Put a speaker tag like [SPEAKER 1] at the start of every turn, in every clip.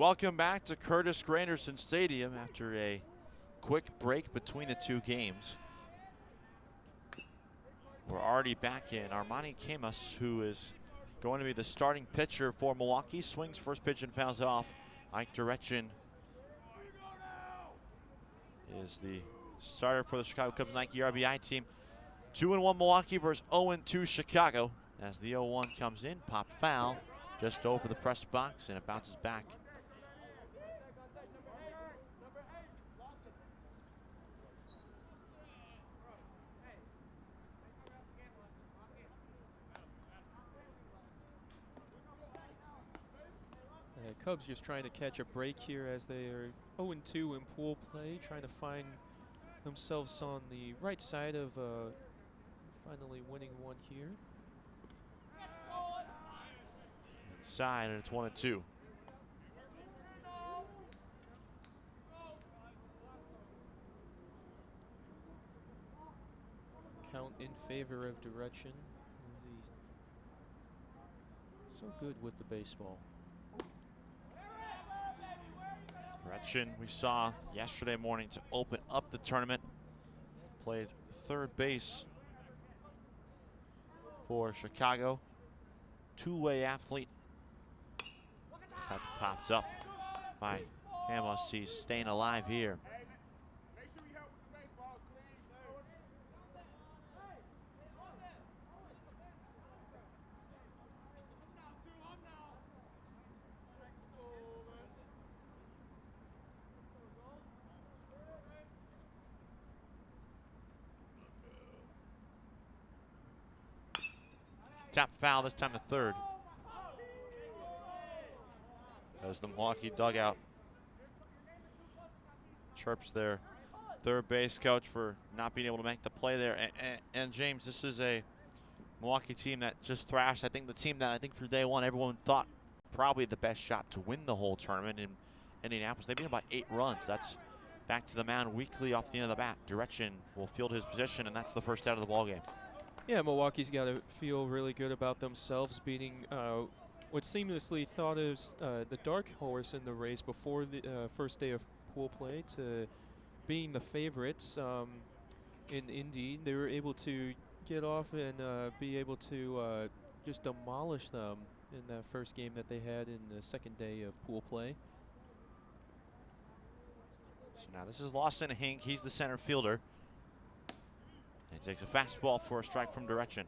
[SPEAKER 1] Welcome back to Curtis Granderson Stadium after a quick break between the two games. We're already back in. Armani Camus, who is going to be the starting pitcher for Milwaukee, swings first pitch and fouls it off. Ike Direction is the starter for the Chicago Cubs Nike RBI team. 2-1 Milwaukee versus 0-2 Chicago. As the 0-1 comes in, pop foul just over the press box, and it bounces back.
[SPEAKER 2] Cubs just trying to catch a break here as they are 0-2 in pool play, trying to find themselves on the right side of finally winning one here.
[SPEAKER 1] Inside, and it's 1-2.
[SPEAKER 2] Count in favor of Direction. He's so good with the baseball.
[SPEAKER 1] Direction, we saw yesterday morning to open up the tournament. Played third base for Chicago. Two-way athlete. As that's popped up by Camus. He's staying alive here. Tap foul, this time to third. As the Milwaukee dugout chirps their third base coach for not being able to make the play there. And James, this is a Milwaukee team that just thrashed. I think the team that I think for day one everyone thought probably the best shot to win the whole tournament in Indianapolis. They beat about 8 runs. That's back to the mound weekly off the end of the bat. Direction will field his position, and that's the first out of the ballgame.
[SPEAKER 2] Yeah, Milwaukee's got to feel really good about themselves, beating what seamlessly thought is the dark horse in the race before the first day of pool play to being the favorites in Indy. They were able to get off and be able to just demolish them in that first game that they had in the second day of pool play.
[SPEAKER 1] So now this is Lawson Hink. He's the center fielder. He takes a fastball for a strike from Direction.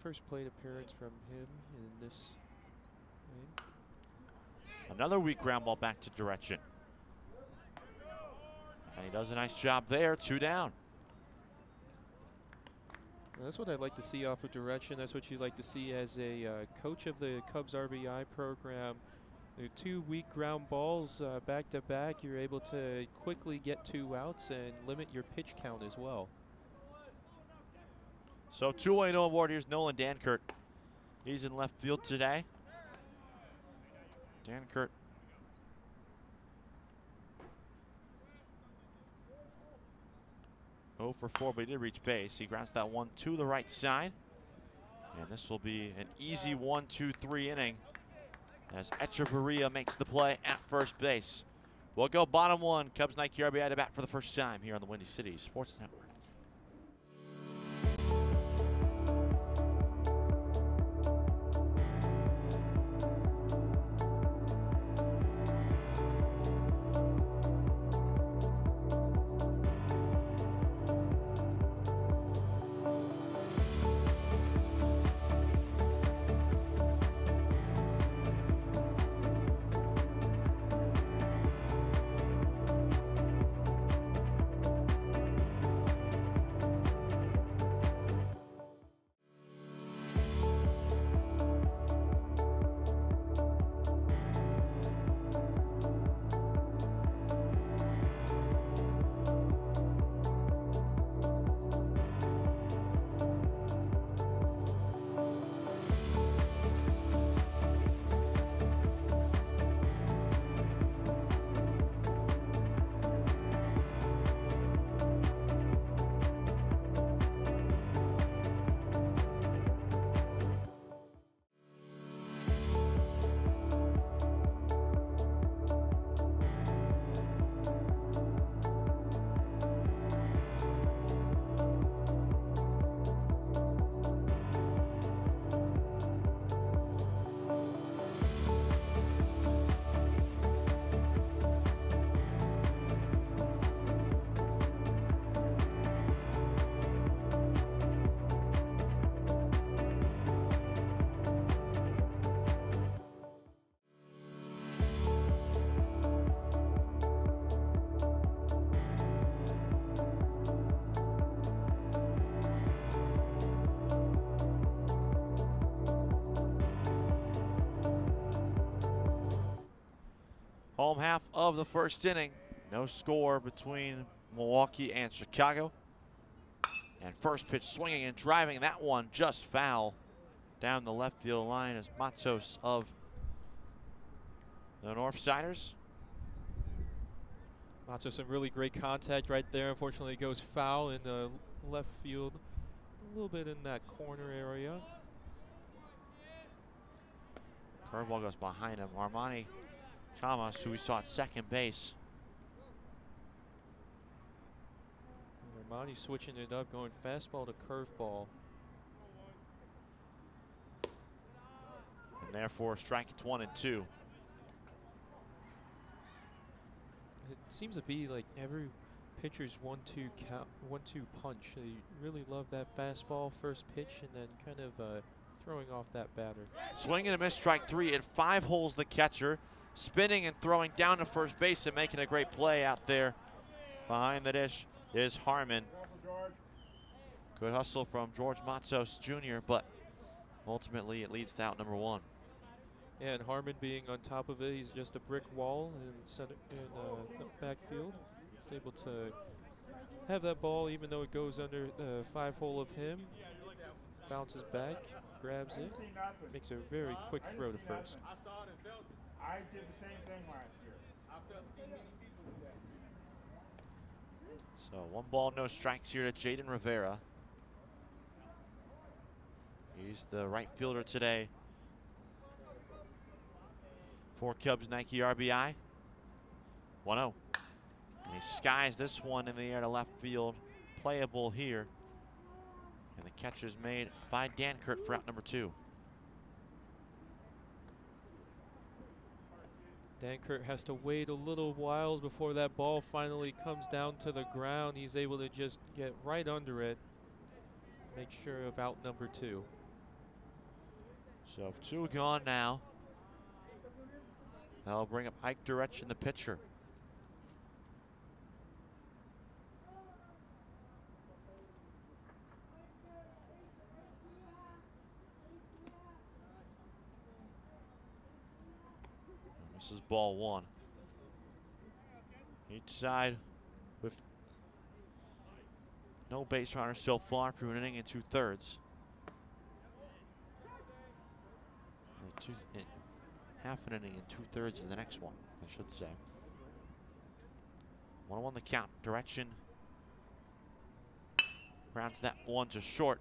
[SPEAKER 2] First plate appearance from him in this game.
[SPEAKER 1] Another weak ground ball back to Direction. And he does a nice job there, 2 down.
[SPEAKER 2] That's what I'd like to see off of Direction. That's what you'd like to see as a coach of the Cubs RBI program. The 2 weak ground balls back to back, you're able to quickly get 2 outs and limit your pitch count as well.
[SPEAKER 1] So 2-0 award. Here's Nolan Dankert. He's in left field today. Dankert. Oh for 4, but he did reach base. He grounds that one to the right side. And this will be an easy 1-2-3 inning as Echeverria makes the play at first base. We'll go bottom 1. Cubs Nike RBI to bat for the first time here on the Windy City Sports Network. Home half of the first inning. No score between Milwaukee and Chicago. And first pitch swinging and driving. That one just foul down the left field line as Matos of the Northsiders.
[SPEAKER 2] Matos, some really great contact right there. Unfortunately, it goes foul in the left field. A little bit in that corner area.
[SPEAKER 1] Curveball goes behind him. Armani Camas, who we saw at second base.
[SPEAKER 2] Armani switching it up, going fastball to curveball.
[SPEAKER 1] And therefore, strike it's 1-2.
[SPEAKER 2] It seems to be like every pitcher's 1-2 count, 1-2 punch. They really love that fastball first pitch and then kind of throwing off that batter.
[SPEAKER 1] Swing and a miss, strike 3. It 5 holes the catcher. Spinning and throwing down to first base and making a great play out there behind the dish is Harmon. Good hustle from George Matos Jr., but ultimately it leads to out number 1.
[SPEAKER 2] Yeah, and Harmon being on top of it, he's just a brick wall in center in the backfield. He's able to have that ball, even though it goes under the 5-hole of him. Bounces back, grabs it, makes a very quick throw to first.
[SPEAKER 3] I did the same thing last year.
[SPEAKER 1] So 1 ball, no strikes here to Jaden Rivera. He's the right fielder today for Cubs Nike RBI. 1-0. And he skies this one in the air to left field. Playable here. And the catch is made by Dankert for out number 2.
[SPEAKER 2] Dankert has to wait a little while before that ball finally comes down to the ground. He's able to just get right under it. Make sure of out number 2.
[SPEAKER 1] So 2 gone now. That'll bring up Ike Direction, the pitcher. This is ball 1. Each side with no base runners so far through an inning and 2/3. Half an inning and 2/3 in the next one, I should say. 1-1 the count. Direction rounds that one to short.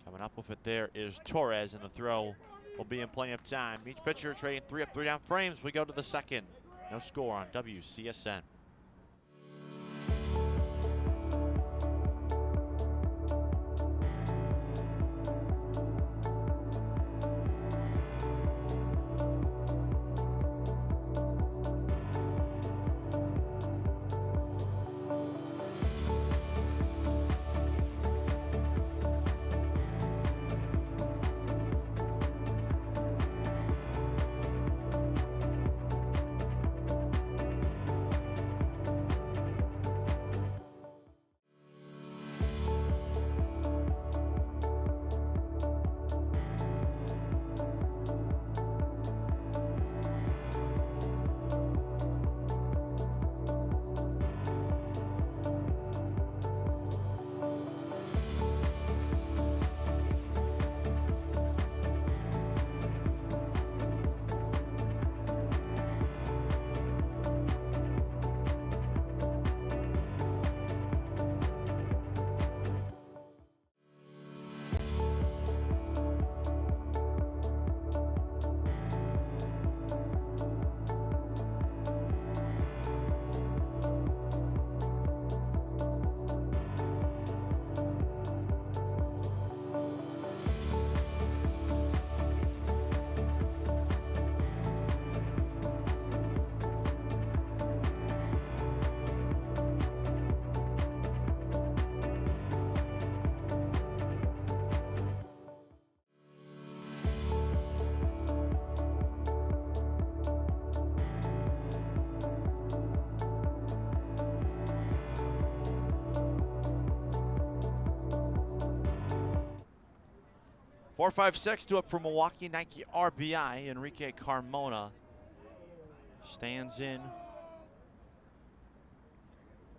[SPEAKER 1] Coming up with it there is Torres, and the throw will be in plenty of time. Each pitcher trading 3 up, 3 down frames. We go to the second. No score on WCSN. Four, 5, 6 to up for Milwaukee Nike RBI. Enrique Carmona Stands in.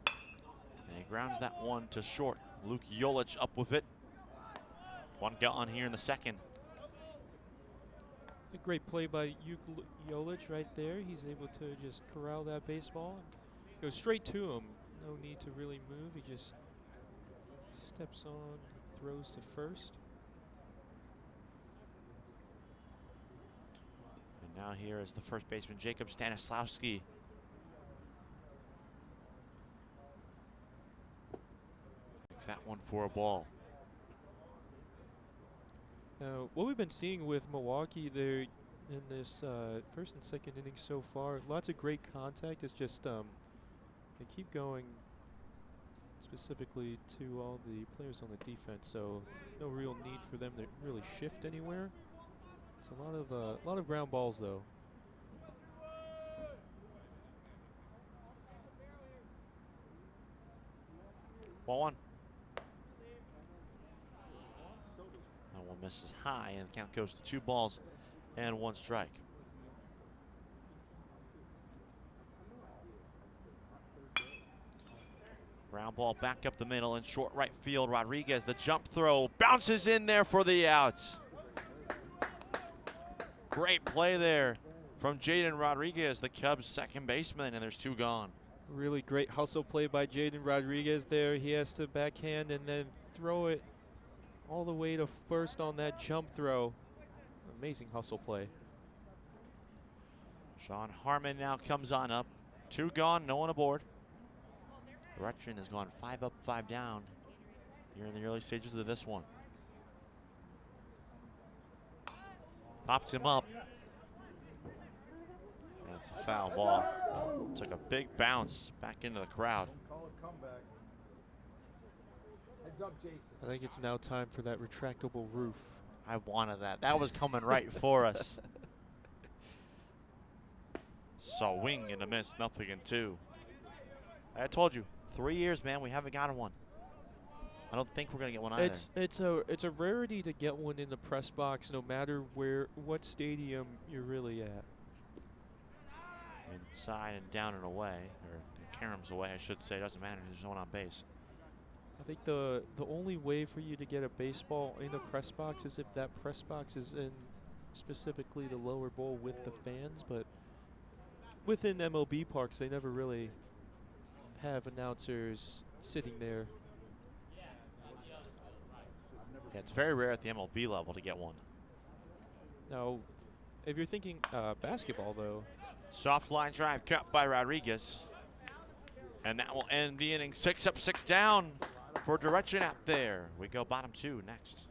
[SPEAKER 1] And he grounds that one to short. Luke Jolich up with it. One gone here in the second.
[SPEAKER 2] A great play by Jolich right there. He's able to just corral that baseball. Go straight to him. No need to really move. He just steps on, throws to first.
[SPEAKER 1] And now here is the first baseman, Jacob Stanislawski. Takes that one for a ball.
[SPEAKER 2] Now, what we've been seeing with Milwaukee there in this first and second innings so far, lots of great contact. It's just they keep going specifically to all the players on the defense, so no real need for them to really shift anywhere. It's a lot of ground balls though.
[SPEAKER 1] Ball one. That one misses high, and the count goes to 2 balls and 1 strike. Ground ball back up the middle in short right field. Rodriguez, the jump throw, bounces in there for the out. Great play there from Jaden Rodriguez, the Cubs' second baseman, and there's 2 gone.
[SPEAKER 2] Really great hustle play by Jaden Rodriguez there. He has to backhand and then throw it all the way to first on that jump throw. Amazing hustle play.
[SPEAKER 1] Sean Harmon now comes on up. 2 gone, no one aboard. Direction has gone 5 up, 5 down here in the early stages of this one. Popped him up. That's a foul ball. Took a big bounce back into the crowd.
[SPEAKER 2] I think it's now time for that retractable roof.
[SPEAKER 1] I wanted that. That was coming right for us. Swing and a miss, nothing in 2. I told you, 3 years, man, we haven't gotten one. I don't think we're gonna get one either.
[SPEAKER 2] It's a rarity to get one in the press box, no matter what stadium you're really at.
[SPEAKER 1] Inside and down and away, or caroms away, I should say. Doesn't matter. There's no one on base.
[SPEAKER 2] I think the only way for you to get a baseball in a press box is if that press box is in specifically the lower bowl with the fans, but within MLB parks, they never really have announcers sitting there.
[SPEAKER 1] Yeah, it's very rare at the MLB level to get one.
[SPEAKER 2] Now, if you're thinking basketball, though.
[SPEAKER 1] Soft line drive cut by Rodriguez. And that will end the inning. 6 up, 6 down for direction out there. We go bottom 2 next.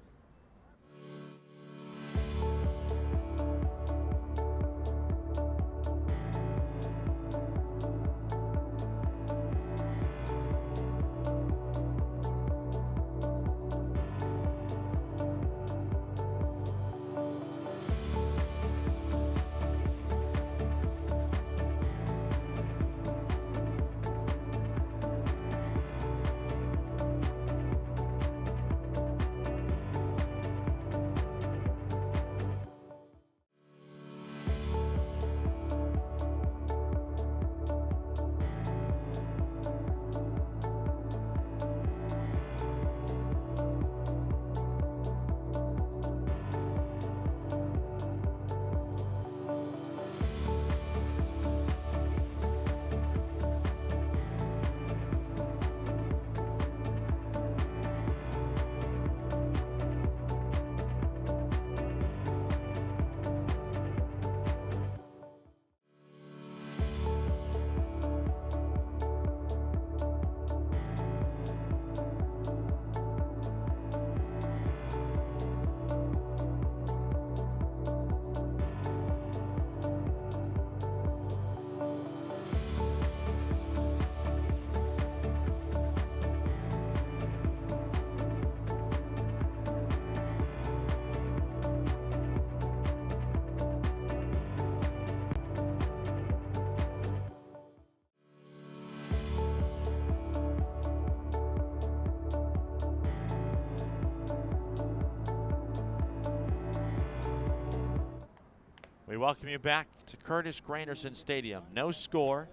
[SPEAKER 1] welcome you back to Curtis Granderson Stadium. No score.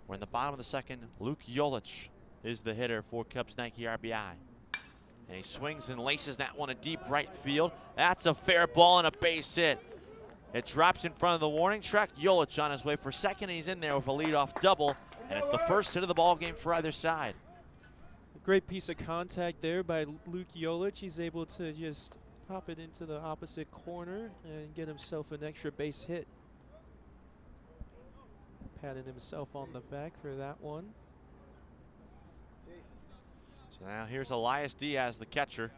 [SPEAKER 1] We're in the bottom of the second. Luke Jolich is the hitter for Cubs Nike RBI. And he swings and laces that one to deep right field. That's a fair ball and a base hit. It drops in front of the warning track. Jolich on his way for second, and he's in there with a leadoff double. And it's the first hit of the ball game for either side.
[SPEAKER 2] A great piece of contact there by Luke Jolich. He's able to just pop it into the opposite corner and get himself an extra base hit. Patting himself on the back for that one.
[SPEAKER 1] So now here's Elias Diaz, the catcher.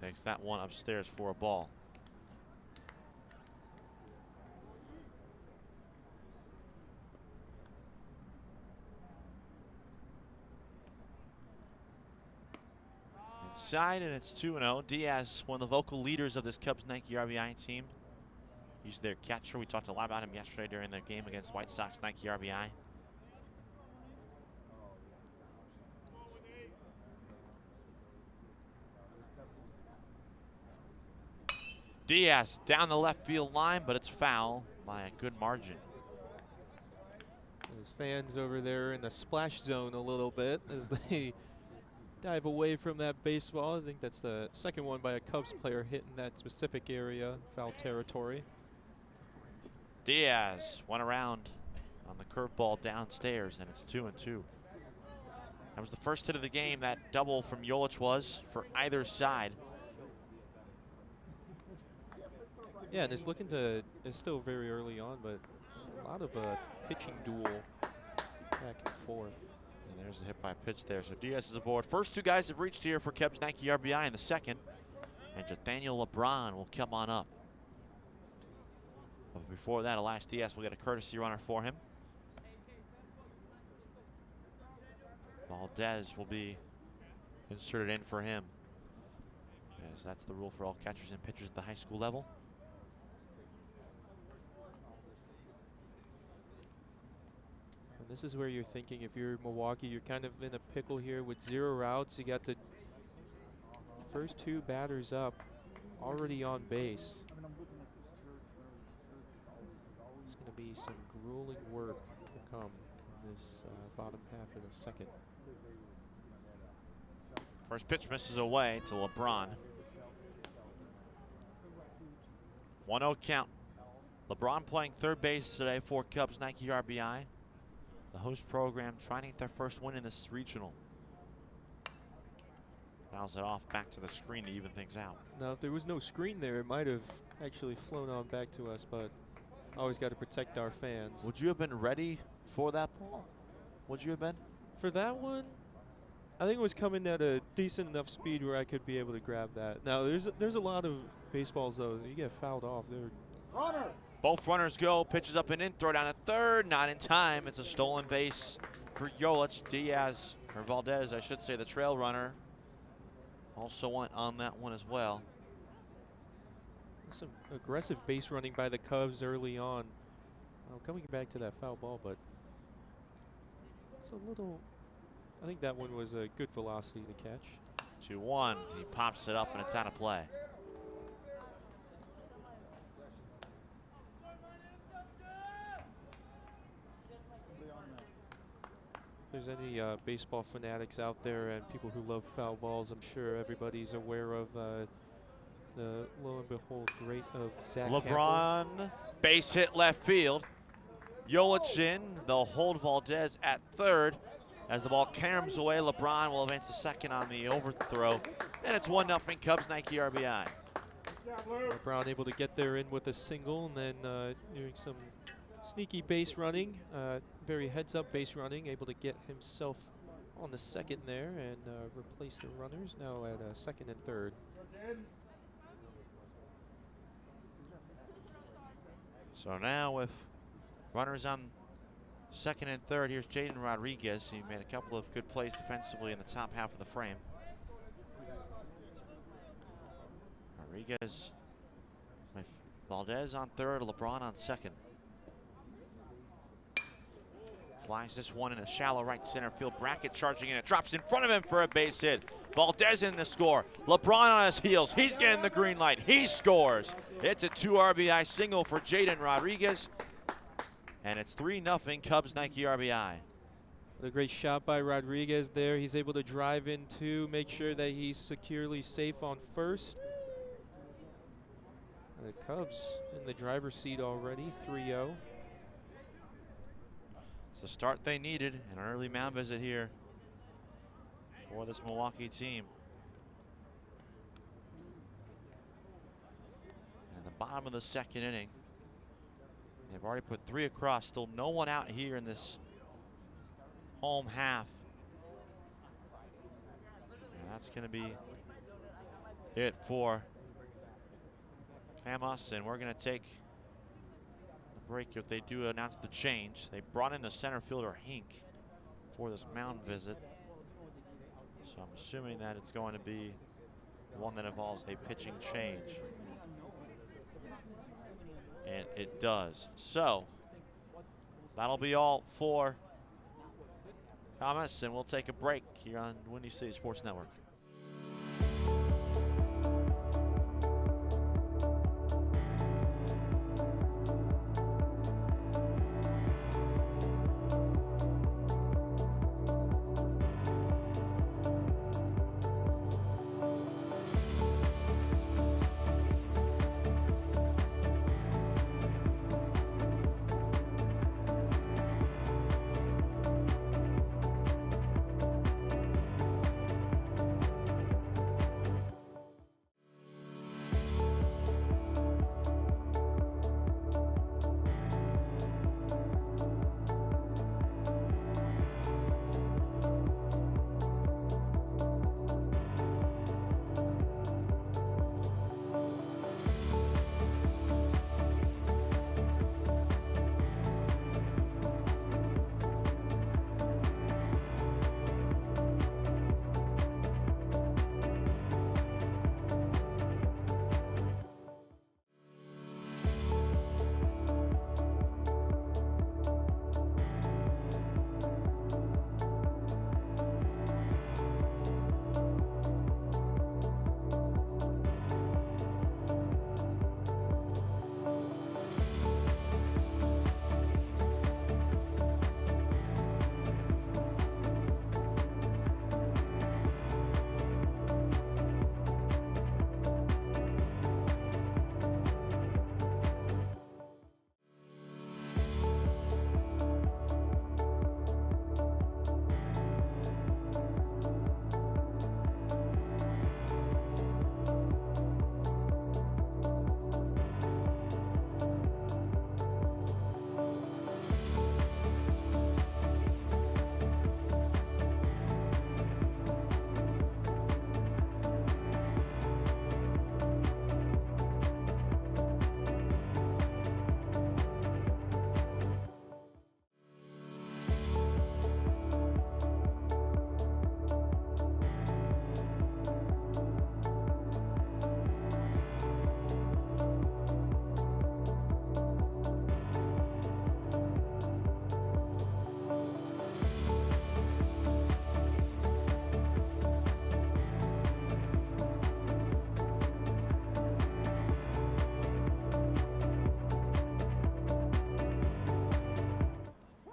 [SPEAKER 1] Takes that one upstairs for a ball. Inside, and it's 2-0. Diaz, one of the vocal leaders of this Cubs Nike RBI team. He's their catcher. We talked a lot about him yesterday during their game against White Sox Nike RBI. Diaz down the left field line, but it's foul by a good margin.
[SPEAKER 2] There's fans over there in the splash zone a little bit as they dive away from that baseball. I think that's the second one by a Cubs player hitting that specific area, foul territory.
[SPEAKER 1] Diaz went around on the curveball downstairs, and it's 2-2. That was the first hit of the game. That double from Jolich was for either side.
[SPEAKER 2] Yeah, and it's looking to, it's still very early on, but a lot of pitching duel back and forth.
[SPEAKER 1] And there's a hit by pitch there. So Diaz is aboard. First two guys have reached here for Cubs Nike RBI in the second. And Nathaniel LeBron will come on up. But before that, Elias Diaz will get a courtesy runner for him. Valdez will be inserted in for him, as that's the rule for all catchers and pitchers at the high school level.
[SPEAKER 2] And this is where you're thinking, if you're Milwaukee, you're kind of in a pickle here with 0 outs. You got the first two batters up, already on base. It's going to be some grueling work to come in this bottom half of the second.
[SPEAKER 1] First pitch misses away to LeBron. 1-0 count. LeBron playing third base today for Cubs Nike RBI. The host program trying to get their first win in this regional. Fouls it off back to the screen to even things out.
[SPEAKER 2] Now, if there was no screen there, it might have actually flown on back to us, but always got to protect our fans.
[SPEAKER 1] Would you have been ready for that ball? Would you have been?
[SPEAKER 2] For that one, I think it was coming at a decent enough speed where I could be able to grab that. Now, there's a lot of baseballs, though, that you get fouled off.
[SPEAKER 3] Runner.
[SPEAKER 1] Both runners go. Pitches up and in. Throw down at third. Not in time. It's a stolen base for Jolich. Diaz, or Valdez, I should say, the trail runner, also went on that one as well.
[SPEAKER 2] Some aggressive base running by the Cubs early on. Coming back to that foul ball, but it's a little, I think that one was a good velocity to catch.
[SPEAKER 1] 2-1. He pops it up and it's out of play.
[SPEAKER 2] If there's any baseball fanatics out there and people who love foul balls, I'm sure everybody's aware of the lo and behold great of Zach
[SPEAKER 1] LeBron,
[SPEAKER 2] Campbell.
[SPEAKER 1] base hit left field. Jolich in. They'll hold Valdez at third. As the ball caroms away, LeBron will advance to second on the overthrow. And it's 1-0 Cubs Nike RBI.
[SPEAKER 2] LeBron able to get there in with a single, and then doing some sneaky base running, very heads-up base running, able to get himself on the second there and replace the runners, now at second and third.
[SPEAKER 1] So now with runners on second and third, here's Jaden Rodriguez. He made a couple of good plays defensively in the top half of the frame. Rodriguez with Valdez on third, LeBron on second. Flies this one in a shallow right center field bracket, charging in. It drops in front of him for a base hit. Valdez in the score. LeBron on his heels. He's getting the green light. He scores. It's a 2 RBI single for Jaden Rodriguez. And it's 3-0 Cubs Nike RBI.
[SPEAKER 2] A great shot by Rodriguez there. He's able to drive in two, make sure that he's securely safe on first. The Cubs in the driver's seat already, 3-0.
[SPEAKER 1] It's the start they needed, an early mound visit here for this Milwaukee team. And the bottom of the second inning. They've already put 3 across. Still no one out here in this home half. And that's going to be it for Hamas, and we're going to take a break if they do announce the change. They brought in the center fielder Hink for this mound visit. So I'm assuming that it's going to be one that involves a pitching change. And it does. So that'll be all for comments, and we'll take a break here on Windy City Sports Network.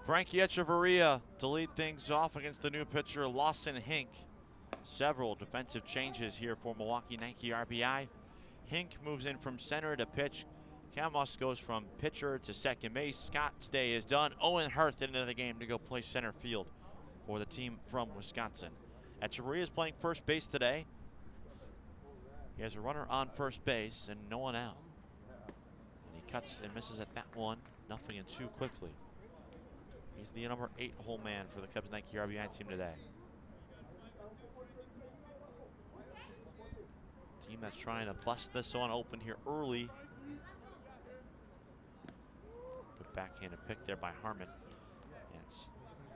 [SPEAKER 1] Frankie Echeverria to lead things off against the new pitcher Lawson Hink. Several defensive changes here for Milwaukee Nike RBI. Hink moves in from center to pitch. Camos goes from pitcher to second base. Scott's day is done. Owen Hurth into the game to go play center field for the team from Wisconsin. Echeverria is playing first base today. He has a runner on first base and no one out. And he cuts and misses at that one. 0-2 quickly. He's the number 8 hole man for the Cubs Nike RBI team today. Team that's trying to bust this one open here early. Good backhanded pick there by Harmon. And it's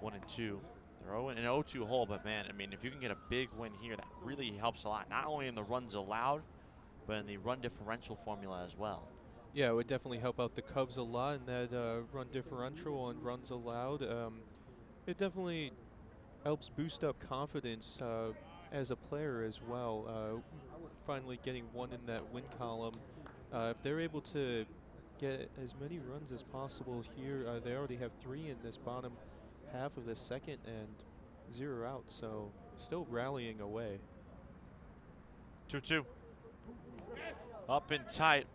[SPEAKER 1] 1-2. They're in an 0-2 hole, but man, I mean, if you can get a big win here, that really helps a lot. Not only in the runs allowed, but in the run differential formula as well.
[SPEAKER 2] Yeah, it would definitely help out the Cubs a lot in that run differential and runs allowed. It definitely helps boost up confidence as a player as well. Finally getting one in that win column. If they're able to get as many runs as possible here, they already have 3 in this bottom half of the second and 0 out, so still rallying away.
[SPEAKER 1] 2-2. Up and tight.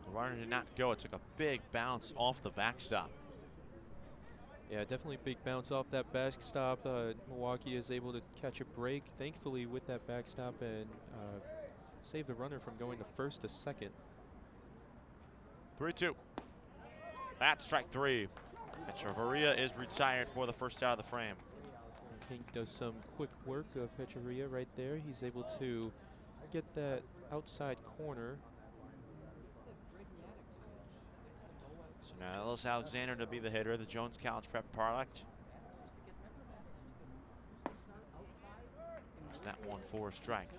[SPEAKER 1] The runner did not go. It took a big bounce off the backstop.
[SPEAKER 2] Yeah, definitely big bounce off that backstop. Milwaukee is able to catch a break, thankfully, with that backstop and save the runner from going to first to second.
[SPEAKER 1] 3-2. That's strike 3. Hechavarria is retired for the first out of the frame.
[SPEAKER 2] Pink does some quick work of Hechavarria right there. He's able to get that outside corner.
[SPEAKER 1] So now Ellis Alexander to be the hitter, the Jones College Prep product. There's that one for a strike.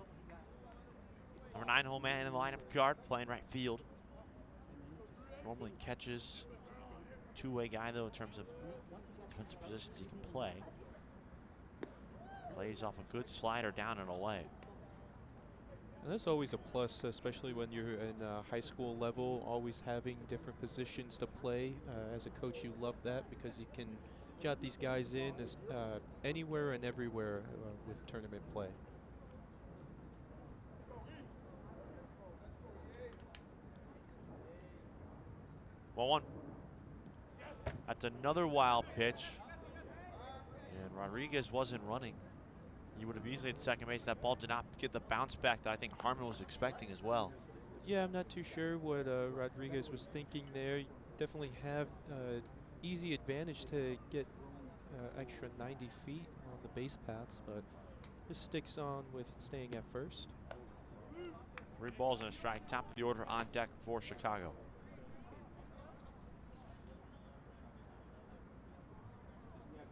[SPEAKER 1] Number 9 hole man in the lineup, guard, playing right field. Normally catches, two-way guy though in terms of defensive positions he can play. Plays off a good slider down and away.
[SPEAKER 2] And that's always a plus, especially when you're in high school level, always having different positions to play. As a coach, you love that because you can jot these guys in as, anywhere and everywhere with tournament play.
[SPEAKER 1] One. That's another wild pitch. And Rodriguez wasn't running. He would have easily at second base. That ball did not get the bounce back that I think Harmon was expecting as well.
[SPEAKER 2] Yeah, I'm not too sure what Rodriguez was thinking there. You definitely have easy advantage to get extra 90 feet on the base paths, but just sticks on with staying at first.
[SPEAKER 1] 3 balls and a strike. Top of the order on deck for Chicago.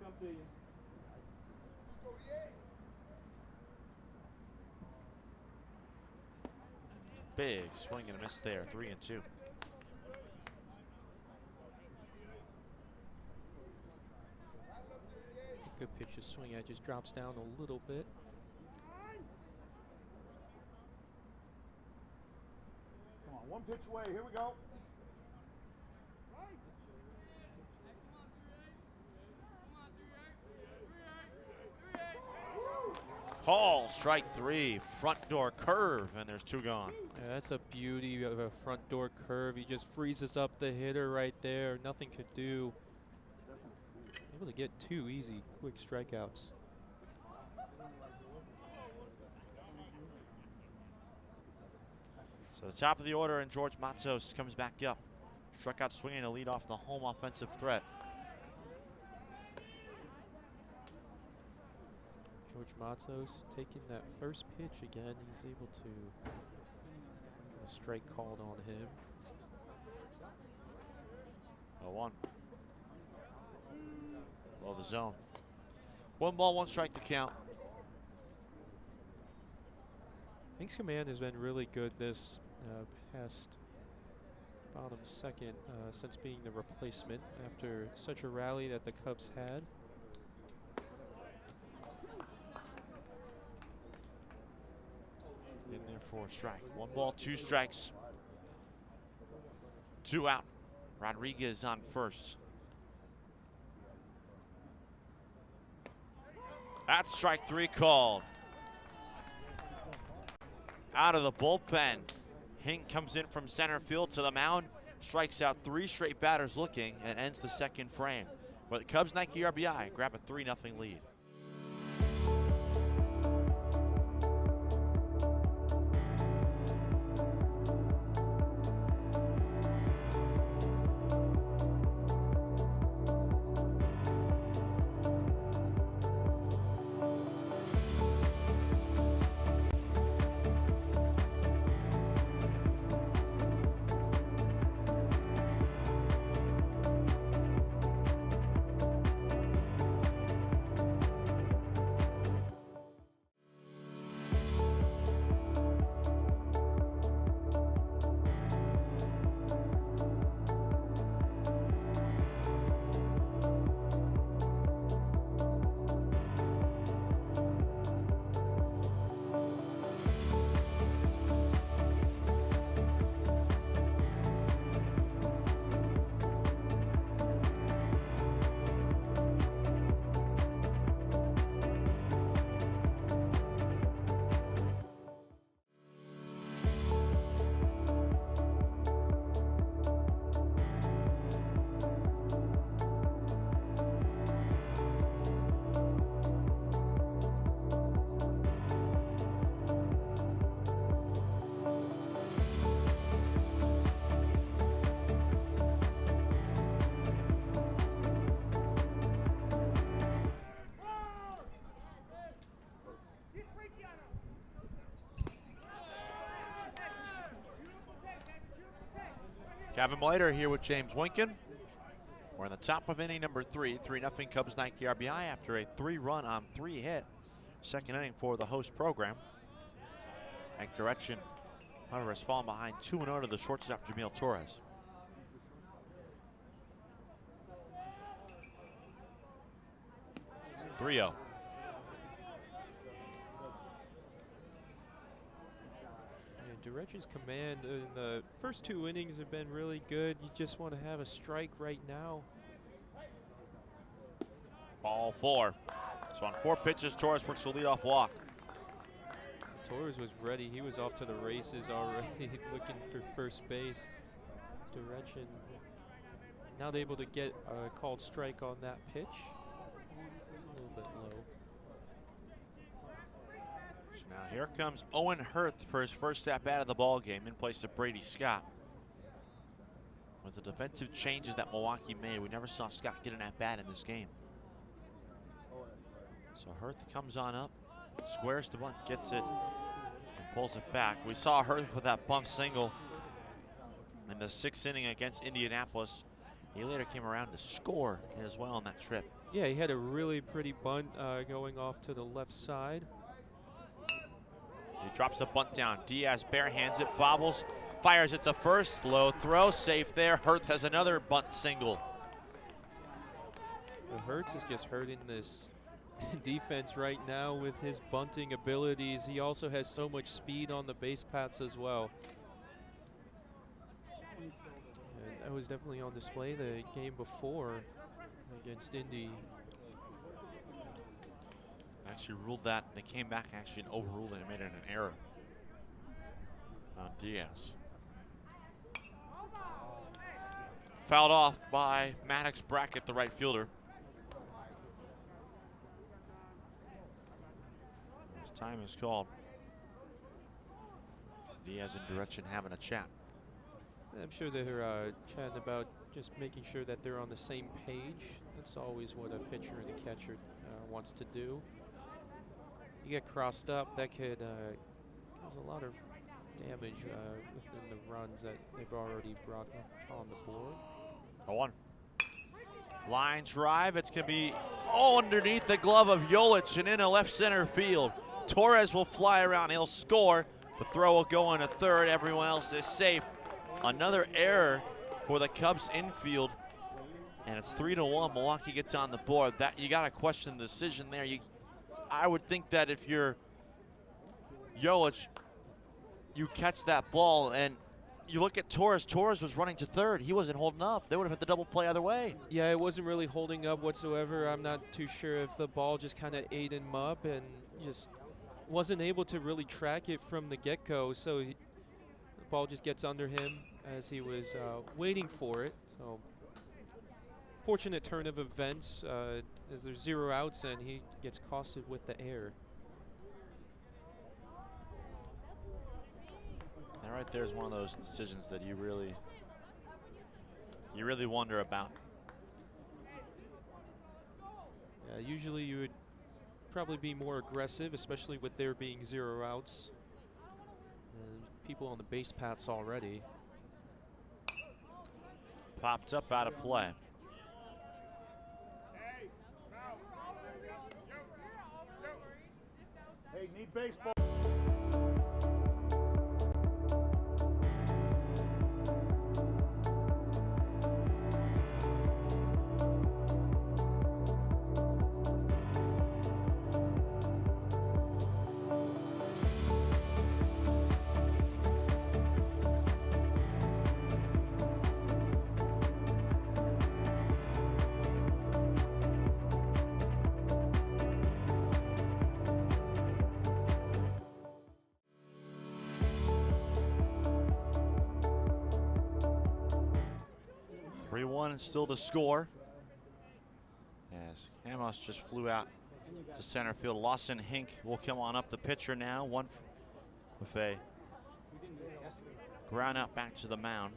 [SPEAKER 3] Come to you.
[SPEAKER 1] Big swing and a miss there. 3-2.
[SPEAKER 2] Good pitch to swing at, just drops down a little bit.
[SPEAKER 3] Come on, one pitch away. Here we go.
[SPEAKER 1] Call, strike 3. Front door curve, and there's 2 gone.
[SPEAKER 2] Yeah, that's a beauty of a front door curve. He just freezes up the hitter right there. Nothing could do. Able to get 2 easy, quick strikeouts.
[SPEAKER 1] So the top of the order, and George Matzos comes back up. Struck out swinging to lead off the home offensive threat.
[SPEAKER 2] George Matzos taking that first pitch again. He's able to get a strike called on him.
[SPEAKER 1] 0-1. Below the zone. 1 ball, 1 strike to count.
[SPEAKER 2] Pink's command has been really good this past bottom second since being the replacement after such a rally that the Cubs had.
[SPEAKER 1] In there for a strike. 1 ball, 2 strikes. 2 out. Rodriguez on first. That's strike 3 called. Out of the bullpen. Hink comes in from center field to the mound, strikes out 3 straight batters looking, and ends the second frame. But the Cubs Nike RBI grab a 3-0 lead. Kevin Blader here with James Winkin. We're in the top of inning number 3. 3-0 Cubs Nike RBI after a 3-run on 3-hit second inning for the host program. Right direction, however, has fallen behind 2-0 to the shortstop Jamil Torres. Three-0.
[SPEAKER 2] Direction's command in the first 2 innings have been really good. You just want to have a strike right now.
[SPEAKER 1] Ball 4. So on 4 pitches, Torres works the leadoff walk.
[SPEAKER 2] Torres was ready. He was off to the races already, looking for first base. Direction not able to get a called strike on that pitch. A little bit low.
[SPEAKER 1] Now here comes Owen Hurth for his first at-bat of the ball game in place of Brady Scott. With the defensive changes that Milwaukee made, we never saw Scott get an at-bat in this game. So Hurth comes on up, squares the bunt, gets it, and pulls it back. We saw Hurth with that bump single in the 6th inning against Indianapolis. He later came around to score as well on that trip.
[SPEAKER 2] Yeah, he had a really pretty bunt going off to the left side.
[SPEAKER 1] He drops a bunt down. Diaz barehands it, bobbles, fires it to first. Low throw, safe there. Hurth has another bunt single.
[SPEAKER 2] Well, Hurts is just hurting this defense right now with his bunting abilities. He also has so much speed on the base paths as well. And that was definitely on display the game before against Indy.
[SPEAKER 1] Actually ruled that. They came back actually and overruled it and made it an error on Diaz. Fouled off by Maddox Brackett, the right fielder. As time is called. Diaz and Direction having a chat.
[SPEAKER 2] I'm sure they're chatting about just making sure that they're on the same page. That's always what a pitcher and a catcher wants to do. You get crossed up, that could cause a lot of damage within the runs that they've already brought on the board.
[SPEAKER 1] 0-1. Line drive, it's going to be underneath the glove of Yelich and into left center field. Torres will fly around, he'll score. The throw will go into third, everyone else is safe. Another error for the Cubs infield, and it's 3-1. Milwaukee gets on the board. That you got to question the decision there. I would think that if you're Yelich, you catch that ball, and you look at Torres. Torres was running to third. He wasn't holding up. They would have hit the double play either way.
[SPEAKER 2] Yeah, it wasn't really holding up whatsoever. I'm not too sure if the ball just kind of ate him up and just wasn't able to really track it from the get-go. So the ball just gets under him as he was waiting for it. So fortunate turn of events as there's 0 outs and he gets costed with the error.
[SPEAKER 1] And right there's one of those decisions that you really wonder about.
[SPEAKER 2] Usually you would probably be more aggressive, especially with there being 0 outs. People on the base paths already.
[SPEAKER 1] Popped up out of play.
[SPEAKER 3] Hey, need baseball.
[SPEAKER 1] And still the score as Hamos just flew out to center field. Lawson Hink will come on up, the pitcher now, one with a ground out back to the mound.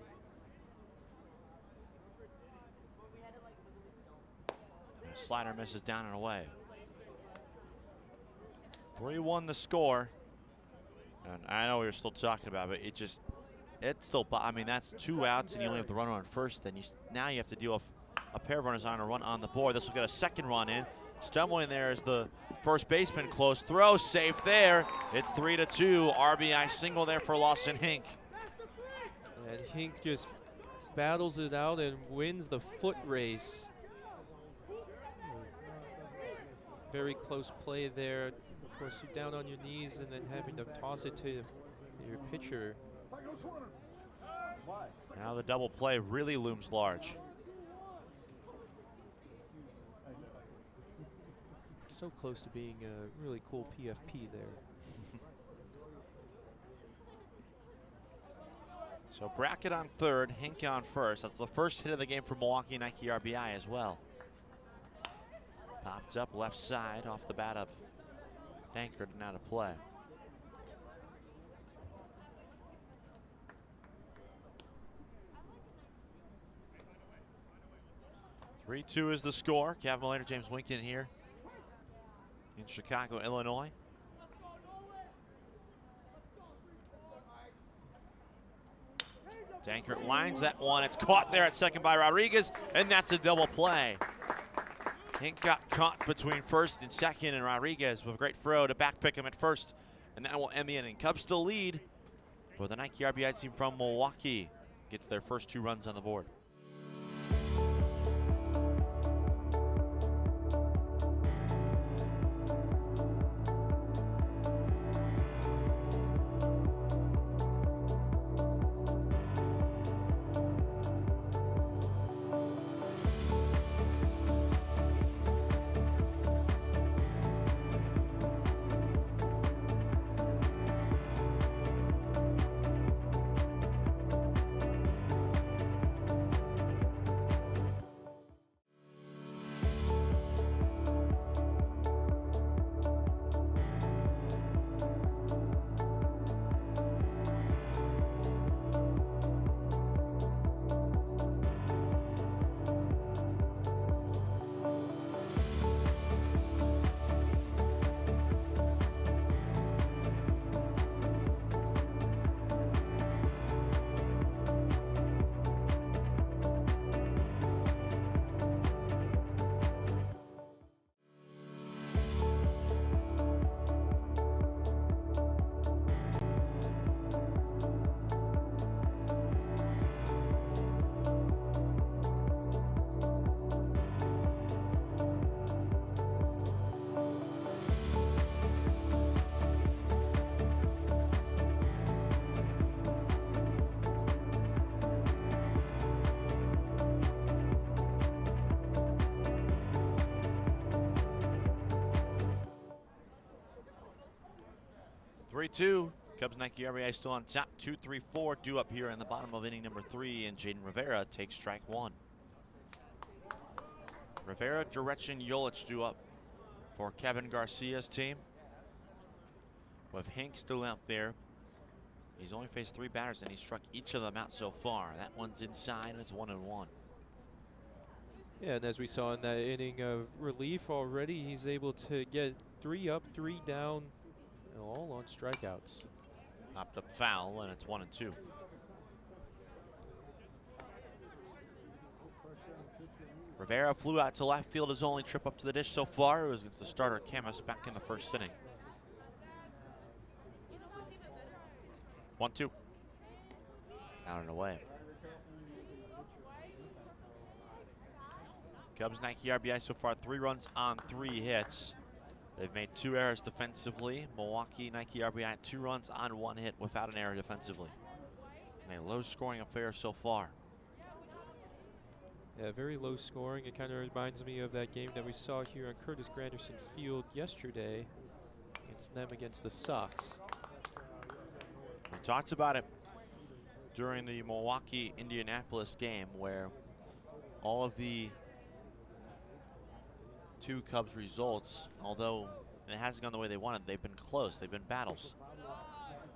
[SPEAKER 1] And slider misses down and away. 3-1 the score, and I know we were still talking about it, but It's still, I mean, that's 2 outs and you only have the runner on first. Then now you have to deal with a pair of runners on a run on the board. This will get a second run in. Stumbling there is the first baseman. Close throw, safe there. It's 3-2. RBI single there for Lawson Hink.
[SPEAKER 2] And Hink just battles it out and wins the foot race. Very close play there. Of course, you're down on your knees and then having to toss it to your pitcher.
[SPEAKER 1] Now the double play really looms large.
[SPEAKER 2] So close to being a really cool PFP there.
[SPEAKER 1] So Brackett on third, Hink on first. That's the first hit of the game for Milwaukee. Nike RBI as well. Popped up left side off the bat of Dankert and out of play. (3-2) is the score. Kevin Miller, James Winkton here in Chicago, Illinois. Dankert lines that one. It's caught there at second by Rodriguez, and that's a double play. Hink got caught between first and second, and Rodriguez with a great throw to back pick him at first, and that will end the inning. Cubs still lead, but the Nike RBI team from Milwaukee gets their first 2 runs on the board. (3-2). Cubs Nike RBI still on top. 2-3-4 due up here in the bottom of inning number 3, and Jaden Rivera takes strike 1. Rivera, Direction, Yelich due up for Kevin Garcia's team. With Hink still out there, he's only faced 3 batters and he struck each of them out so far. That one's inside, and it's 1-1.
[SPEAKER 2] Yeah, and as we saw in that inning of relief already, he's able to get 3 up, 3 down, all on strikeouts.
[SPEAKER 1] Popped up foul, and it's 1-2. Rivera flew out to left field, his only trip up to the dish so far. It was against the starter Camus back in the first inning. 1-2. Out and away. Cubs Nike RBI so far 3 runs on 3 hits. They've made 2 errors defensively. Milwaukee Nike RBI 2 runs on 1 hit without an error defensively. And a low scoring affair so far.
[SPEAKER 2] Yeah, very low scoring. It kind of reminds me of that game that we saw here on Curtis Granderson Field yesterday. It's them against the Sox.
[SPEAKER 1] We talked about it during the Milwaukee-Indianapolis game, where all of the 2 Cubs results, although it hasn't gone the way they wanted, they've been close. They've been battles.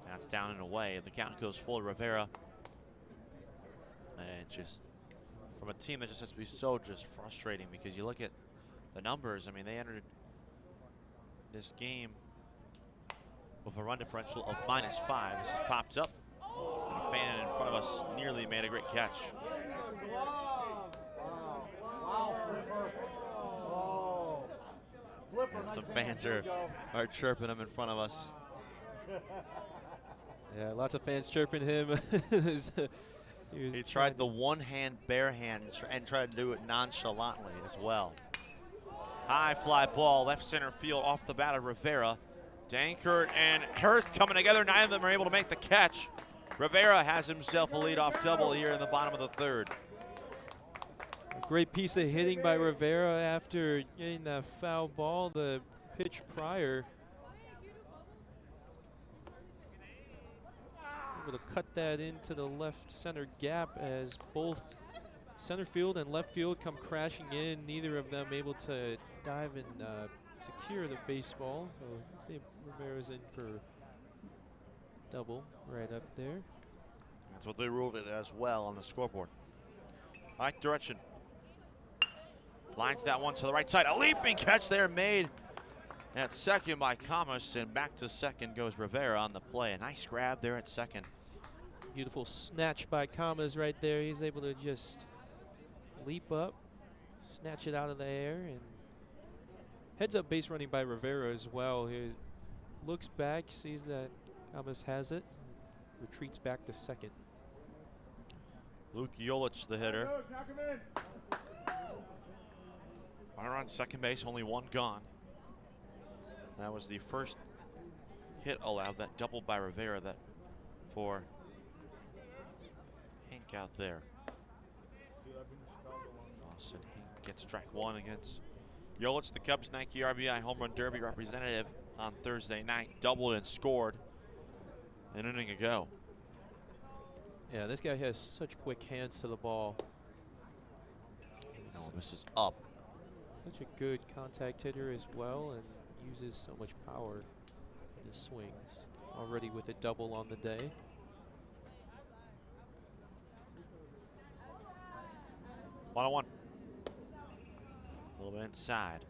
[SPEAKER 1] That's down and away. The count goes full to Rivera. And just from a team that just has to be so just frustrating, because you look at the numbers. I mean, they entered this game with a run differential of -5. This is popped up. And a fan in front of us nearly made a great catch. And some fans are chirping him in front of us.
[SPEAKER 2] Yeah, lots of fans chirping him.
[SPEAKER 1] He tried the one-hand bare hand and tried to do it nonchalantly as well. High fly ball, left center field off the bat of Rivera. Dankert and Hurth coming together. 9 of them are able to make the catch. Rivera has himself a leadoff double here in the bottom of the 3rd.
[SPEAKER 2] A great piece of hitting by Rivera after getting that foul ball the pitch prior. Able to cut that into the left center gap as both center field and left field come crashing in. Neither of them able to dive and secure the baseball. So let's see if Rivera's in for double right up there.
[SPEAKER 1] That's what they ruled it as well on the scoreboard. Right direction. Lines that one to the right side. A leaping catch there made at second by Camas, and back to second goes Rivera on the play. A nice grab there at second.
[SPEAKER 2] Beautiful snatch by Camas right there. He's able to just leap up, snatch it out of the air, and heads up base running by Rivera as well. He looks back, sees that Camas has it, retreats back to second.
[SPEAKER 1] Luke Jolich, the hitter. Runner on second base, only one gone. That was the first hit allowed, that double by Rivera, that for Hank out there. Austin Hank gets strike one against Jolich, the Cubs Nike RBI Home Run Derby representative on Thursday night. Doubled and scored an inning ago.
[SPEAKER 2] Yeah, this guy has such quick hands to the ball.
[SPEAKER 1] Oh, this is up.
[SPEAKER 2] Such a good contact hitter as well, and uses so much power in his swings. Already with a double on the day.
[SPEAKER 1] One on one. A little bit inside.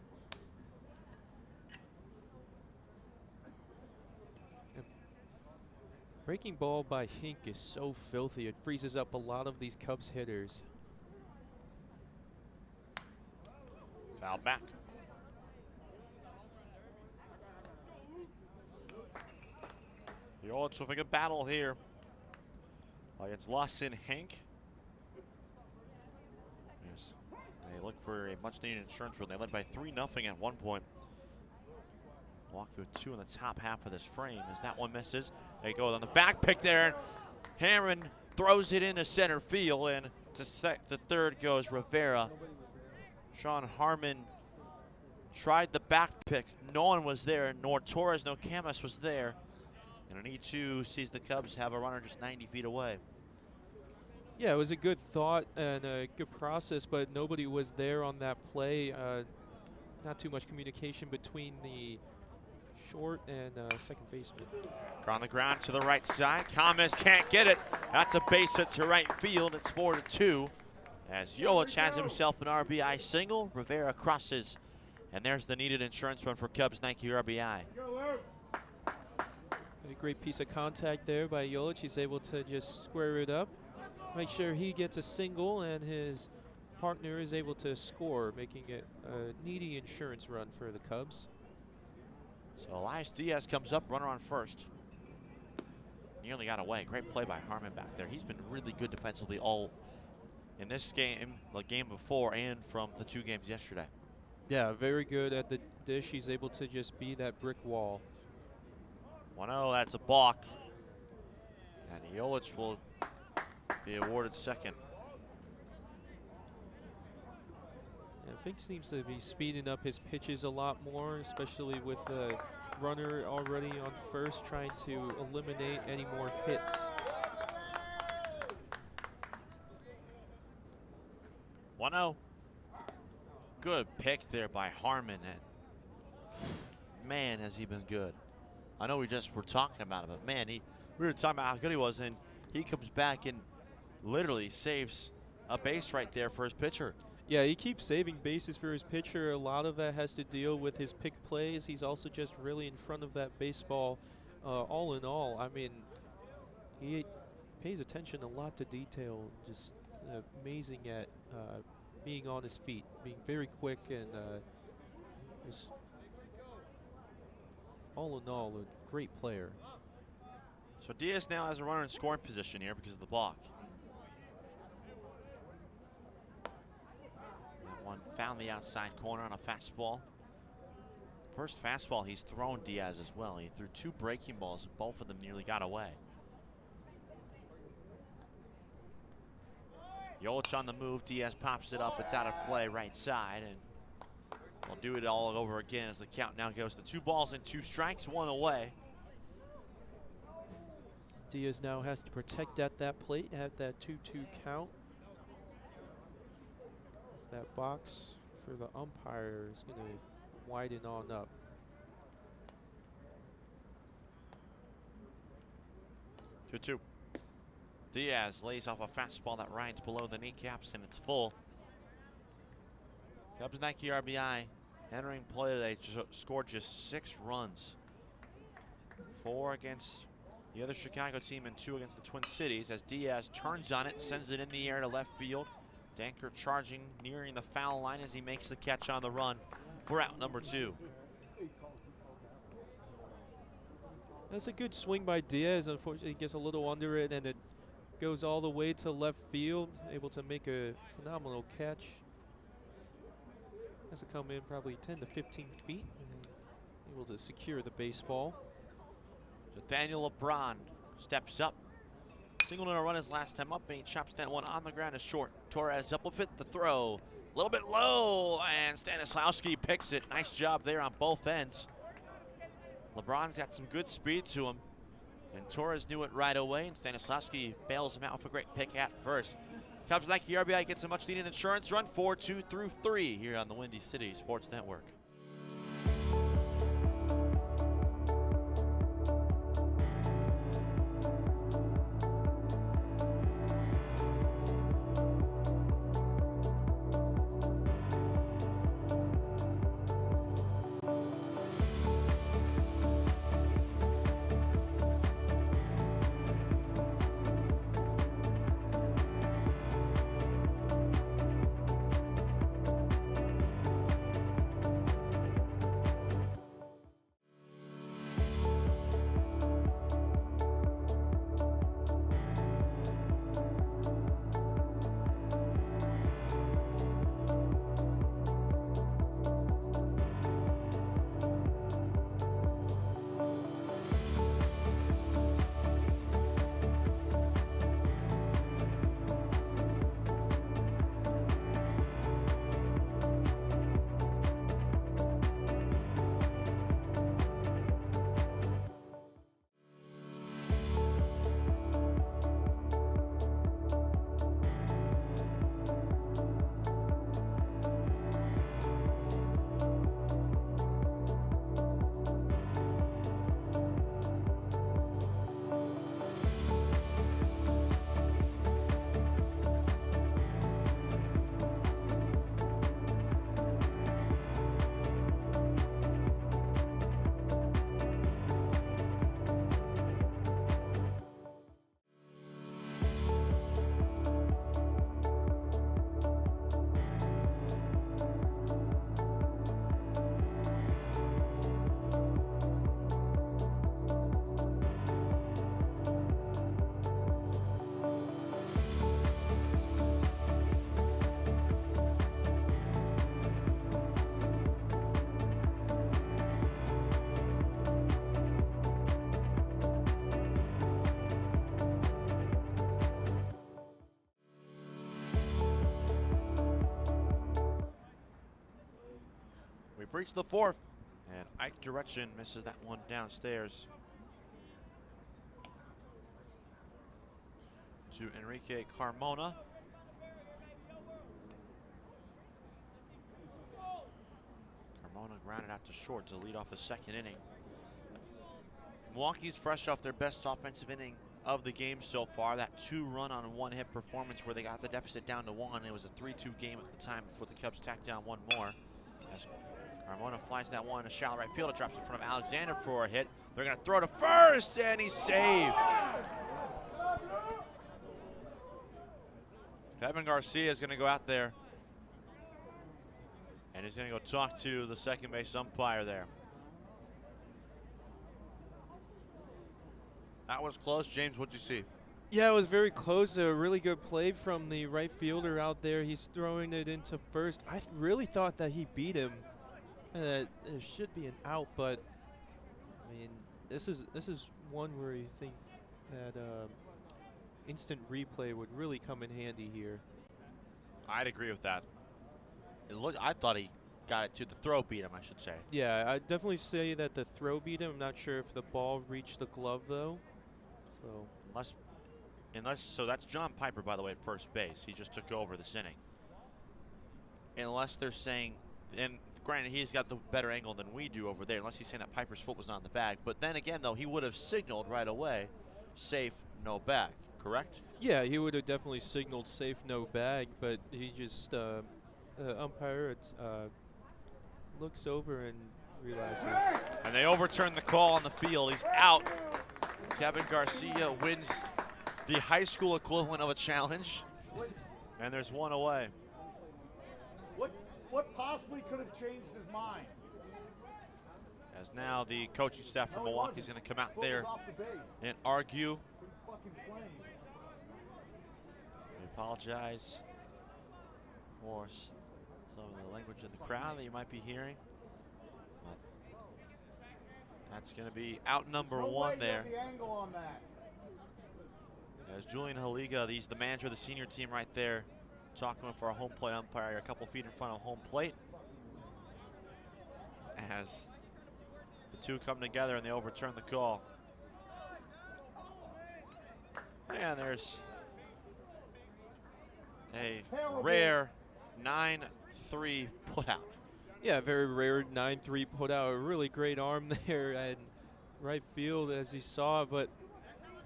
[SPEAKER 2] Breaking ball by Hink is so filthy. It freezes up a lot of these Cubs hitters.
[SPEAKER 1] Foul back. Jolich with a good battle here against Lawson Hank. Yes. They look for a much needed insurance run. They led by 3-0 at one point. Milwaukee with 2 in the top half of this frame as that one misses. They go on the back pick there, and Herron throws it into center field, and to the third goes Rivera. Sean Harmon tried the back pick. No one was there. Nor Torres, no Camas was there. And an E2 sees the Cubs have a runner just 90 feet away.
[SPEAKER 2] Yeah, it was a good thought and a good process, but nobody was there on that play. Not too much communication between the short and second baseman.
[SPEAKER 1] On the ground to the right side. Camas can't get it. That's a base hit to right field. It's 4-2. As Jolich has himself an RBI single. Rivera crosses. And there's the needed insurance run for Cubs Nike RBI.
[SPEAKER 2] A great piece of contact there by Jolich. He's able to just square it up, make sure he gets a single, and his partner is able to score, making it a needy insurance run for the Cubs.
[SPEAKER 1] So Elias Diaz comes up, runner on first. Nearly got away. Great play by Harmon back there. He's been really good defensively all in this game, the game before, and from the 2 games yesterday.
[SPEAKER 2] Yeah, very good at the dish. He's able to just be that brick wall.
[SPEAKER 1] 1-0, that's a balk. And Jolich will be awarded second.
[SPEAKER 2] And Fink seems to be speeding up his pitches a lot more, especially with the runner already on first, trying to eliminate any more hits.
[SPEAKER 1] 1-0. Good pick there by Harmon. And man, has he been good. I know we just were talking about him, but man, we were talking about how good he was, and he comes back and literally saves a base right there for his pitcher.
[SPEAKER 2] Yeah, he keeps saving bases for his pitcher. A lot of that has to deal with his pick plays. He's also just really in front of that baseball all in all. I mean, he pays attention a lot to detail. Just amazing at being on his feet, being very quick, and just all in all, a great player.
[SPEAKER 1] So Diaz now has a runner in scoring position here because of the block. That one found the outside corner on a fastball. First fastball he's thrown Diaz as well. He threw 2 breaking balls and both of them nearly got away. Yelich on the move. Diaz pops it up. It's out of play right side, and we'll do it all over again as the count now goes to 2 balls and 2 strikes, 1 away.
[SPEAKER 2] Diaz now has to protect at that plate, have that 2-2 count. As that box for the umpire is going to widen on up.
[SPEAKER 1] Two. Diaz lays off a fastball that rides below the kneecaps, and it's full. Cubs Nike RBI entering play today scored just 6 runs. 4 against the other Chicago team and 2 against the Twin Cities as Diaz turns on it, sends it in the air to left field. Danker charging, nearing the foul line as he makes the catch on the run for out number 2.
[SPEAKER 2] That's a good swing by Diaz. Unfortunately, he gets a little under it, and it goes all the way to left field, able to make a phenomenal catch. Has to come in probably 10 to 15 feet, and able to secure the baseball.
[SPEAKER 1] Nathaniel LeBron steps up. Singled in a run his last time up, and he chops that one on the ground as short. Torres up with it, the throw. A little bit low, and Stanislawski picks it. Nice job there on both ends. LeBron's got some good speed to him, and Torres knew it right away, and Stanislawski bails him out with a great pick at first. Cubs Nike RBI gets a much-needed insurance run, 4-2 through 3 here on the Windy City Sports Network. We've reached the 4th, and Ike Direction misses that one downstairs to Enrique Carmona. Carmona grounded out to short to lead off the 2nd inning. Milwaukee's fresh off their best offensive inning of the game so far. That 2-run on 1-hit performance where they got the deficit down to 1. It was a 3-2 game at the time before the Cubs tacked down 1 more. As Carmona flies that one to shallow right field. It drops in front of Alexander for a hit. They're going to throw to first, and he's saved. Kevin Garcia is going to go out there, and he's going to go talk to the second base umpire there. That was close. James, what'd you see?
[SPEAKER 2] Yeah, it was very close. A really good play from the right fielder out there. He's throwing it into first. I really thought that he beat him. There should be an out, but I mean, this is one where you think that instant replay would really come in handy here.
[SPEAKER 1] I'd agree with that. I thought he got it to the throw beat him, I should say.
[SPEAKER 2] Yeah, I'd definitely say that the throw beat him. I'm not sure if the ball reached the glove though. So so that's John Piper, by the way, at first base. He just took over this inning. Unless they're saying, and granted, he's got the better angle than we do over there, unless he's saying that Piper's foot was on the bag. But then again, though, he would have signaled right away, safe, no bag, correct? Yeah, he would have definitely signaled safe, no bag, but he just, umpire looks over and realizes.
[SPEAKER 1] And they overturn the call on the field. He's out. Kevin Garcia wins the high school equivalent of a challenge. And there's one away.
[SPEAKER 3] What possibly could have changed his mind?
[SPEAKER 1] As now the coaching staff from Milwaukee is going to come out there and argue. We apologize for some of the language in the crowd that you might be hearing. But that's going to be out number one there.
[SPEAKER 3] The angle on that.
[SPEAKER 1] As Julian Haliga, he's the manager of the senior team right there, talking for a home plate umpire a couple feet in front of home plate. As the two come together and they overturn the call. And there's a rare 9-3 putout.
[SPEAKER 2] Yeah, very rare 9-3 put out. A really great arm there and right field as you saw, but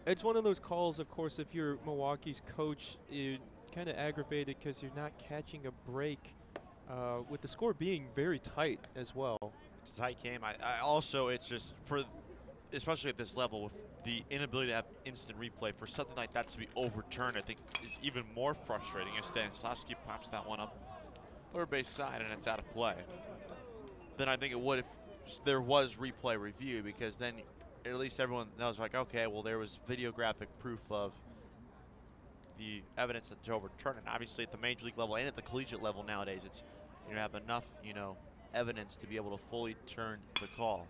[SPEAKER 2] it's one of those calls, of course, if you're Milwaukee's coach, you're kind of aggravated because you're not catching a break with the score being very tight as well.
[SPEAKER 1] It's a tight game. I also, it's just for, especially at this level, with the inability to have instant replay, for something like that to be overturned, I think is even more frustrating. As Stanislavski pops that one up third base side and it's out of play. Then I think it would if there was replay review, because then at least everyone knows, like, okay, well, there was videographic proof of the evidence to overturn it. Obviously, at the major league level and at the collegiate level nowadays, it's you have enough, evidence to be able to fully turn the call.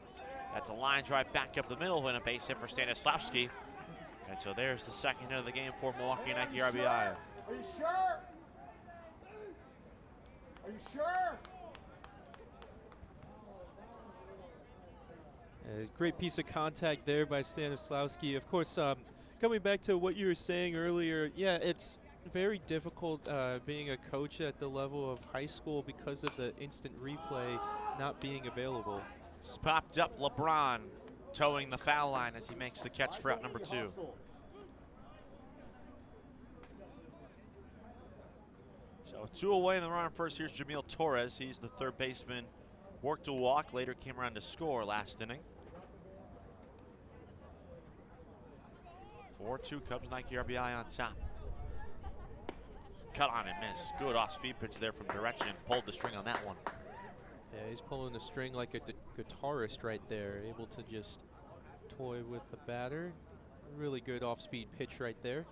[SPEAKER 1] That's a line drive back up the middle and a base hit for Stanislavski. And so there's the second hit of the game for Milwaukee Nike RBI.
[SPEAKER 3] Are you sure? Are you sure?
[SPEAKER 2] A great piece of contact there by Stanislavski. Of course, coming back to what you were saying earlier, yeah, it's very difficult being a coach at the level of high school because of the instant replay not being available.
[SPEAKER 1] It's popped up LeBron towing the foul line as he makes the catch for out number 2. So 2 away in the run first. Here's Jamil Torres. He's the third baseman. Worked to walk, later came around to score last inning. 4-2 Cubs, Nike RBI on top. Cut on and miss. Good off-speed pitch there from Direction. Pulled the string on that one.
[SPEAKER 2] Yeah, he's pulling the string like a guitarist right there, able to just toy with the batter. Really good off-speed pitch right there.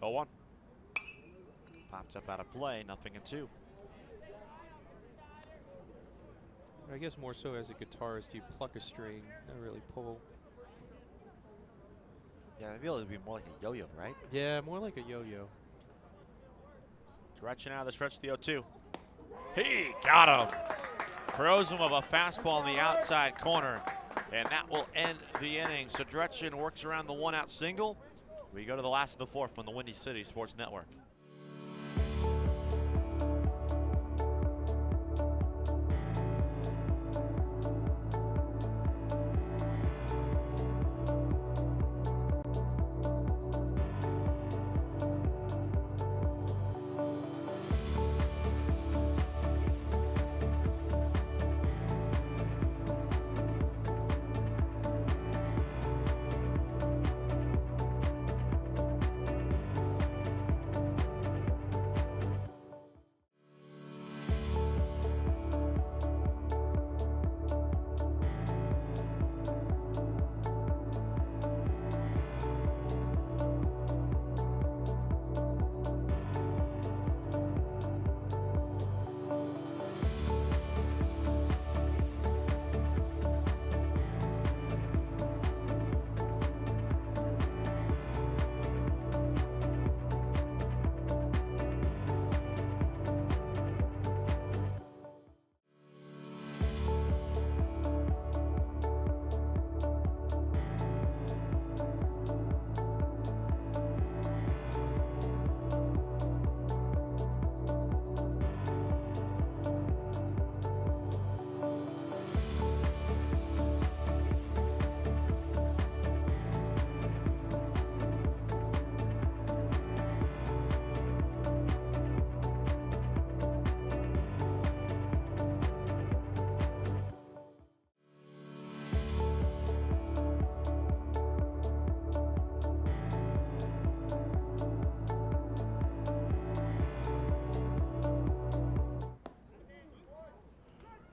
[SPEAKER 1] 0-1. Popped up out of play, 0-2.
[SPEAKER 2] I guess more so as a guitarist, you pluck a string, not really pull.
[SPEAKER 1] Yeah, I feel it would be more like a yo-yo, right?
[SPEAKER 2] Yeah, more like a yo-yo.
[SPEAKER 1] Direction out of the stretch, the 0-2. He got him. Throws him of a fastball in the outside corner, and that will end the inning. So Direction works around the 1-out single. We go to the last of the 4th from the Windy City Sports Network.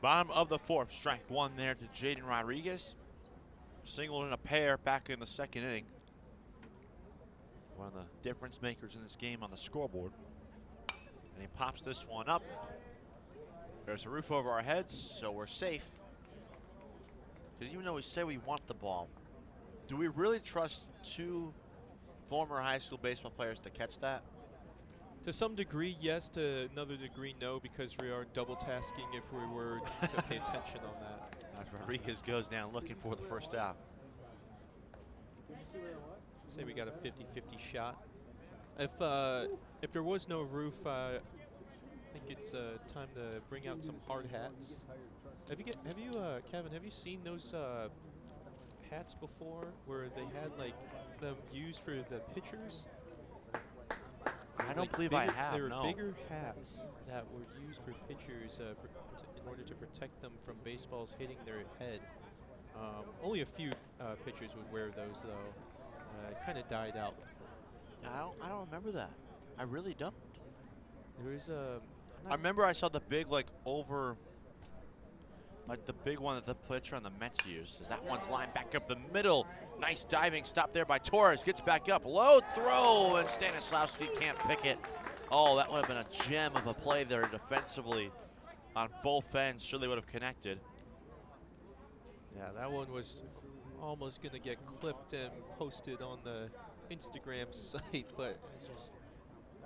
[SPEAKER 1] Bottom of the fourth, strike one there to Jaden Rodriguez. Singled in a pair back in the second inning. One of the difference makers in this game on the scoreboard. And he pops this one up. There's a roof over our heads, so we're safe. Because even though we say we want the ball, do we really trust two former high school baseball players to catch that?
[SPEAKER 2] To some degree, yes. To another degree, no, because we are double tasking if we were to pay attention on that.
[SPEAKER 1] As Rodriguez goes down looking for the first out.
[SPEAKER 2] Say we got a 50-50 shot. If there was no roof, I think it's time to bring out some hard hats. Kevin, have you seen those hats before where they had like them used for the pitchers?
[SPEAKER 1] I don't believe I have.
[SPEAKER 2] They were
[SPEAKER 1] no.
[SPEAKER 2] bigger hats that were used for pitchers in order to protect them from baseballs hitting their head. Only a few pitchers would wear those though. It kind of died out.
[SPEAKER 1] I don't remember that. I really don't.
[SPEAKER 2] There was
[SPEAKER 1] I remember I saw the big like the big one that the pitcher on the Mets used. As that one's lined back up the middle. Nice diving stop there by Torres. Gets back up. Low throw, and Stanislawski can't pick it. Oh, that would have been a gem of a play there defensively on both ends. Sure they would have connected.
[SPEAKER 2] Yeah, that one was almost going to get clipped and posted on the Instagram site, but just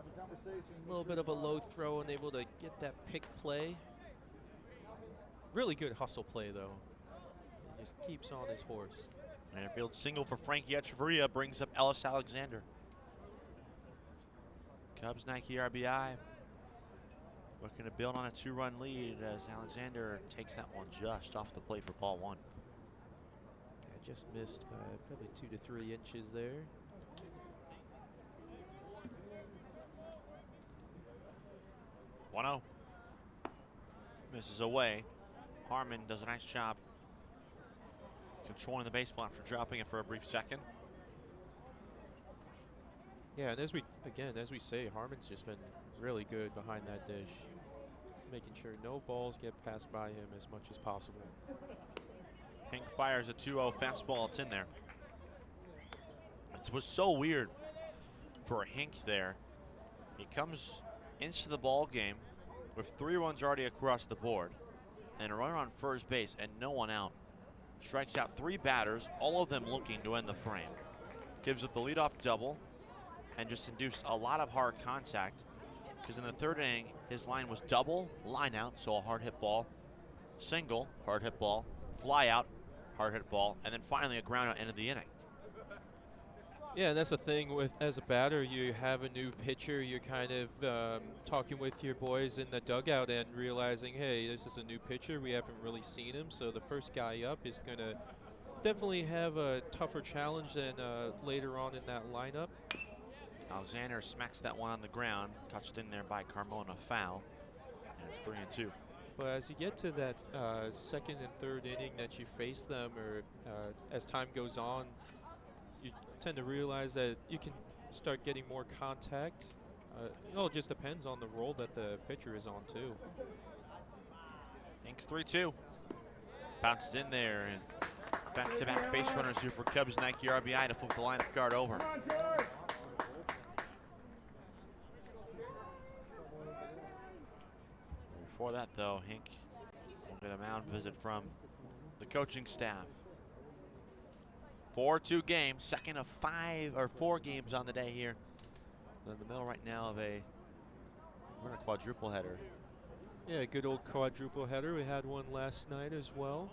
[SPEAKER 2] a little bit of a low throw and able to get that pick play. Really good hustle play, though. He just keeps on his horse.
[SPEAKER 1] And field single for Frankie Echeverria brings up Ellis Alexander. Cubs Nike RBI. Looking to build on a 2-run lead as Alexander takes that one just off the plate for ball one.
[SPEAKER 2] I just missed by probably 2 to 3 inches there.
[SPEAKER 1] One-0. Misses away. Harmon does a nice job controlling the baseball after dropping it for a brief second.
[SPEAKER 2] Yeah, and as we say, Harmon's just been really good behind that dish. Just making sure no balls get passed by him as much as possible.
[SPEAKER 1] Hink fires a 2-0 fastball. It's in there. It was so weird for Hink there. He comes into the ball game with 3 runs already across the board and a runner on first base and no one out. Strikes out 3 batters, all of them looking to end the frame. Gives up the leadoff double and just induced a lot of hard contact because in the 3rd inning, his line was double, line out, so a hard hit ball, single, hard hit ball, fly out, hard hit ball, and then finally a ground out end of the inning.
[SPEAKER 2] Yeah, and that's the thing with as a batter, you have a new pitcher, you're kind of talking with your boys in the dugout and realizing, hey, this is a new pitcher, we haven't really seen him, so the first guy up is going to definitely have a tougher challenge than later on in that lineup.
[SPEAKER 1] Alexander smacks that one on the ground, touched in there by Carmona, foul, and it's 3-2.
[SPEAKER 2] But as you get to that 2nd and 3rd inning that you face them, or as time goes on, you tend to realize that you can start getting more contact. It all just depends on the role that the pitcher is on, too.
[SPEAKER 1] Inks 3-2. Bounced in there, and back-to-back base runners here for Cubs Nike RBI to flip the lineup guard over. Before that, though, Hink will get a mound visit from the coaching staff. 4-2 game, second of 4 games on the day here. We're in the middle right now of we're in a quadruple header.
[SPEAKER 2] Yeah, good old quadruple header. We had one last night as well.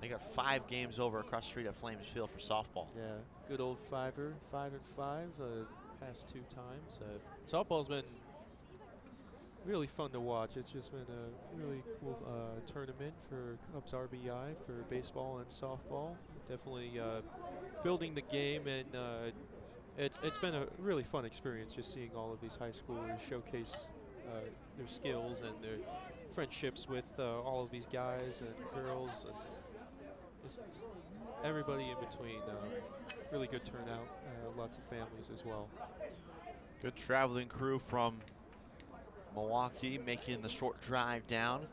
[SPEAKER 1] They got 5 games over across the street at Flames Field for softball.
[SPEAKER 2] Yeah, good old 5-5 past 2 times. Softball's been really fun to watch. It's just been a really cool tournament for Cubs RBI for baseball and softball. Definitely building the game, and it's been a really fun experience just seeing all of these high schoolers showcase their skills and their friendships with all of these guys and girls and just everybody in between. Really good turnout, lots of families as well.
[SPEAKER 1] Good traveling crew from Milwaukee making the short drive down.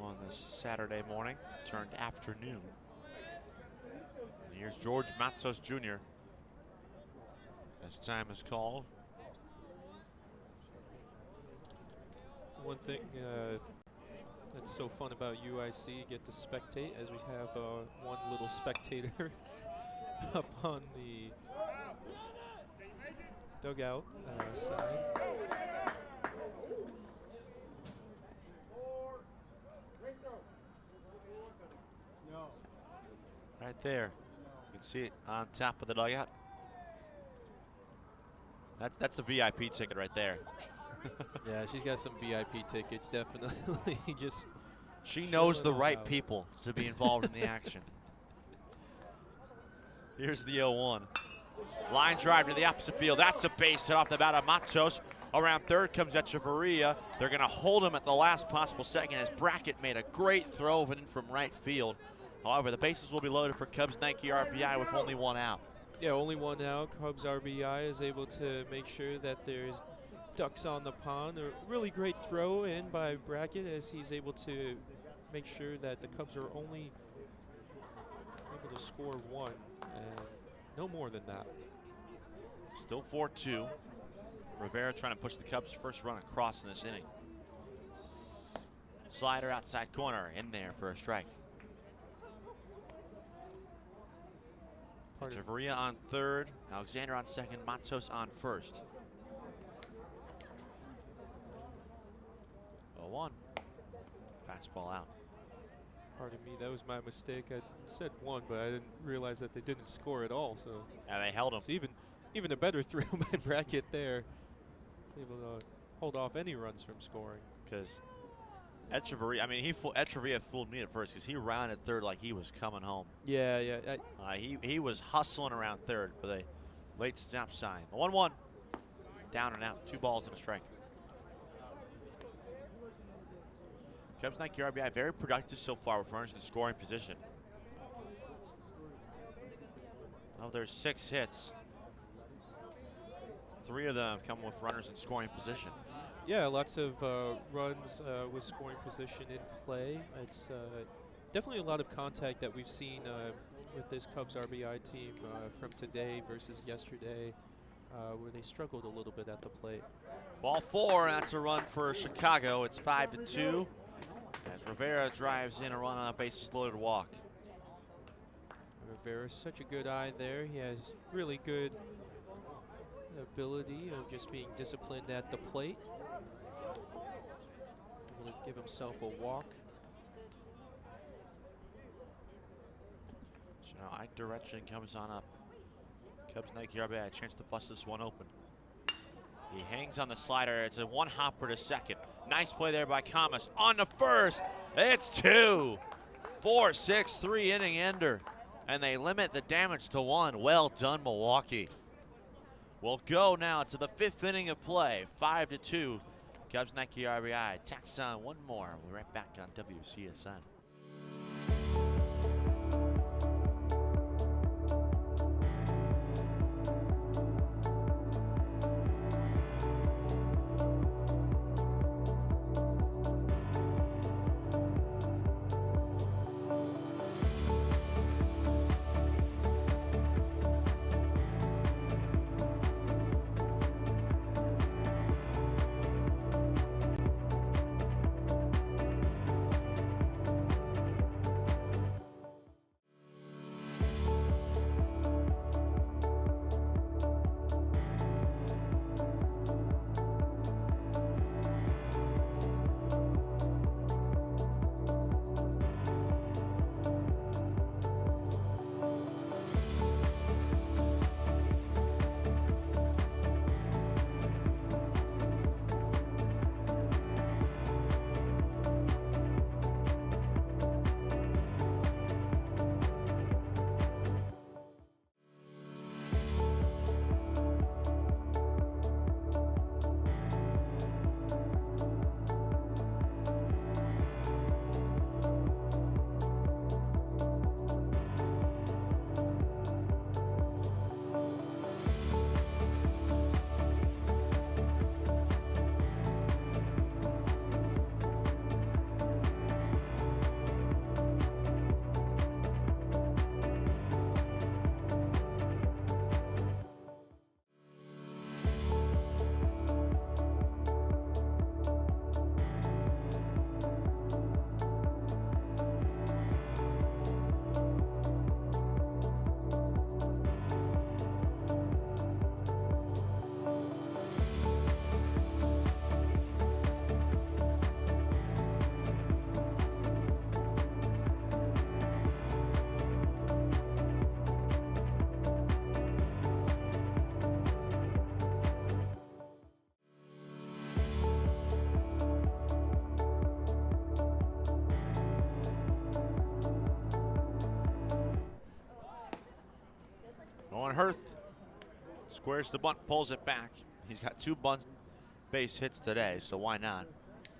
[SPEAKER 1] on this Saturday morning, turned afternoon. And here's George Matos Jr. as time is called.
[SPEAKER 2] One thing that's so fun about UIC, get to spectate, as we have one little spectator up on the dugout side.
[SPEAKER 1] Right there. You can see it on top of the dugout. That's a VIP ticket right there.
[SPEAKER 2] Yeah, she's got some VIP tickets, definitely. Just
[SPEAKER 1] she knows the
[SPEAKER 2] chilling
[SPEAKER 1] right
[SPEAKER 2] out.
[SPEAKER 1] people to be involved in the action. Here's the 0-1. Line drive to the opposite field. That's a base hit off the bat of Matos. Around third comes Echeverria. They're going to hold him at the last possible second as Brackett made a great throw in from right field. However, the bases will be loaded for Cubs Nike RBI with only one out.
[SPEAKER 2] Yeah, only one out. Cubs RBI is able to make sure that there's ducks on the pond. A really great throw in by Brackett as he's able to make sure that the Cubs are only able to score one and no more than that.
[SPEAKER 1] Still 4-2. Rivera trying to push the Cubs' first run across in this inning. Slider outside corner, in there for a strike. Echeverria on third, Alexander on second, Matos on first. 0-1. Fastball out.
[SPEAKER 2] Pardon me, that was my mistake. I said one, but I didn't realize that they didn't score at all. So
[SPEAKER 1] And they held him.
[SPEAKER 2] it's even a better throw by Brackett there. He's able to hold off any runs from scoring.
[SPEAKER 1] Because Echeverria, I mean, Echeverria fooled me at first because he rounded third like he was coming home.
[SPEAKER 2] Yeah, yeah.
[SPEAKER 1] He was hustling around third with a late stop sign. 1-1. Down and out. 2 balls and a strike. Cubs Nike RBI very productive so far with runners in scoring position. Of their 6 hits, 3 of them come with runners in scoring position.
[SPEAKER 2] Yeah, lots of runs with scoring position in play. It's definitely a lot of contact that we've seen with this Cubs RBI team from today versus yesterday, where they struggled a little bit at the plate.
[SPEAKER 1] Ball 4, and that's a run for Chicago. It's 5-2 as Rivera drives in a run on a bases-loaded walk.
[SPEAKER 2] Rivera's such a good eye there. He has really good ability of just being disciplined at the plate. Able to give himself a walk.
[SPEAKER 1] So now Ike Direction comes on up. Cubs Nike RBI, a chance to bust this one open. He hangs on the slider. It's a 1-hopper to second. Nice play there by Camas. On the first, it's 2. 4-6, 3-inning ender. And they limit the damage to 1. Well done, Milwaukee. We'll go now to the 5th inning of play. 5-2. Cubs Nike RBI. Tacks on one more. We'll be right back on WCSN. Owen Hurth squares the bunt, pulls it back. He's got 2 bunt base hits today, so why not?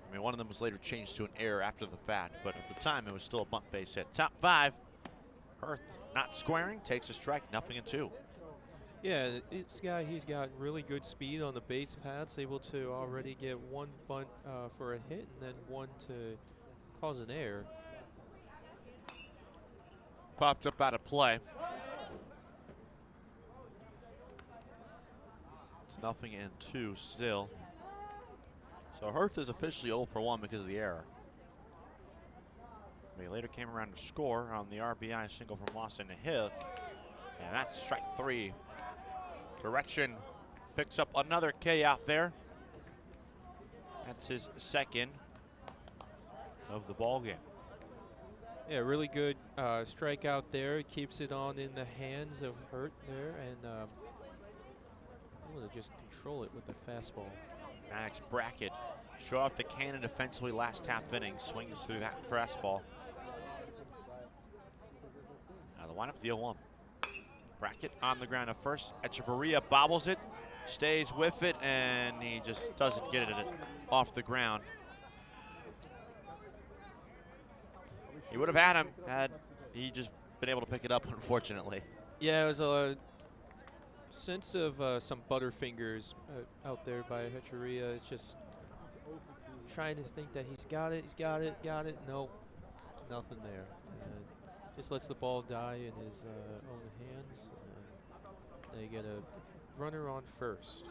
[SPEAKER 1] I mean, one of them was later changed to an error after the fact, but at the time it was still a bunt base hit. Top 5. Hurth not squaring, takes a strike, 0-2.
[SPEAKER 2] Yeah, this guy, he's got really good speed on the base paths, able to already get 1 bunt for a hit and then 1 to cause an error.
[SPEAKER 1] Popped up out of play. It's 0-2 still. So Hurth is officially 0 for 1 because of the error. He later came around to score on the RBI single from Lawson to Hill. And that's strike 3. Direction picks up another K out there. That's his 2nd of the ball game.
[SPEAKER 2] Yeah, really good strikeout there. Keeps it on in the hands of Hurt there, and able to just control it with the fastball.
[SPEAKER 1] Maddox Brackett show off the cannon defensively last half inning. Swings through that fastball. Now the windup, the 0-1. Brackett on the ground at first. Echeverria bobbles it, stays with it, and he just doesn't get it off the ground. He would have had him had he just been able to pick it up, unfortunately.
[SPEAKER 2] Yeah, it was a sense of some butterfingers out there by Echeverria. It's just trying to think that he's got it, got it. Nope, nothing there. Just lets the ball die in his own hands. They get a runner on first.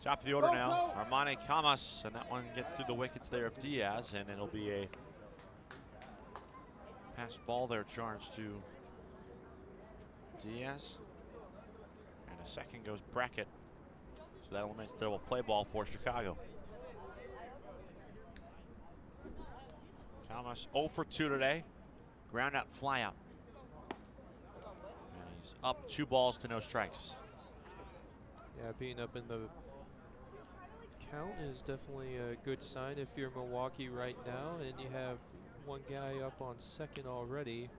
[SPEAKER 1] Top of the order now, Armani Camas, and that one gets through the wickets there of Diaz, and it'll be a pass ball there charged to Diaz. And a second goes Brackett. So that eliminates the double play ball for Chicago. Camas 0 for 2 today. Ground out, fly out. And he's up 2 balls to no strikes.
[SPEAKER 2] Yeah, being up in the count is definitely a good sign if you're Milwaukee right now, and you have 1 guy up on second already.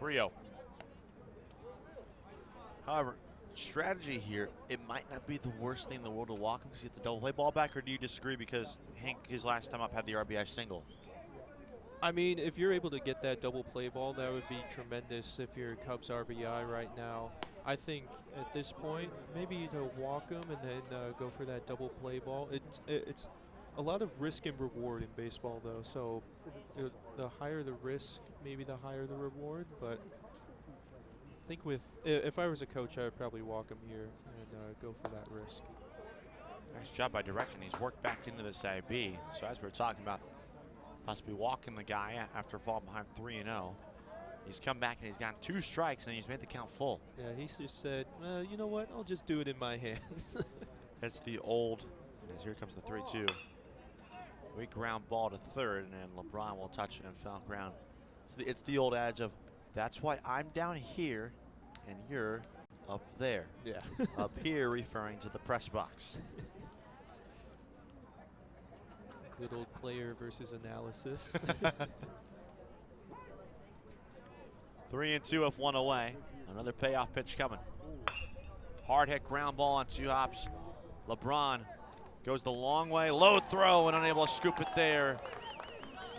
[SPEAKER 1] 3-0. However, strategy here, it might not be the worst thing in the world to walk him because you get the double play ball back, or do you disagree because Hank, his last time up, had the RBI single?
[SPEAKER 2] I mean, if you're able to get that double play ball, that would be tremendous if you're Cubs RBI right now. I think at this point, maybe to walk him and then go for that double play ball. It's a lot of risk and reward in baseball, though. So the higher the risk, maybe the higher the reward. But I think if I was a coach, I would probably walk him here and go for that risk.
[SPEAKER 1] Nice job by direction. He's worked back into this IB. So as we were talking about, possibly walking the guy after falling behind 3-0. He's come back and he's gotten 2 strikes and he's made the count full.
[SPEAKER 2] Yeah, he just said, you know what? I'll just do it in my hands.
[SPEAKER 1] That's the old, and here comes the 3-2. Weak ground ball to third, and then LeBron will touch it and foul ground. It's the old adage of, that's why I'm down here and you're up there.
[SPEAKER 2] Yeah.
[SPEAKER 1] Up here referring to the press box.
[SPEAKER 2] Good old player versus analysis.
[SPEAKER 1] 3-2 if 1 away. Another payoff pitch coming. Hard hit ground ball on 2 hops. LeBron goes the long way. Low throw and unable to scoop it there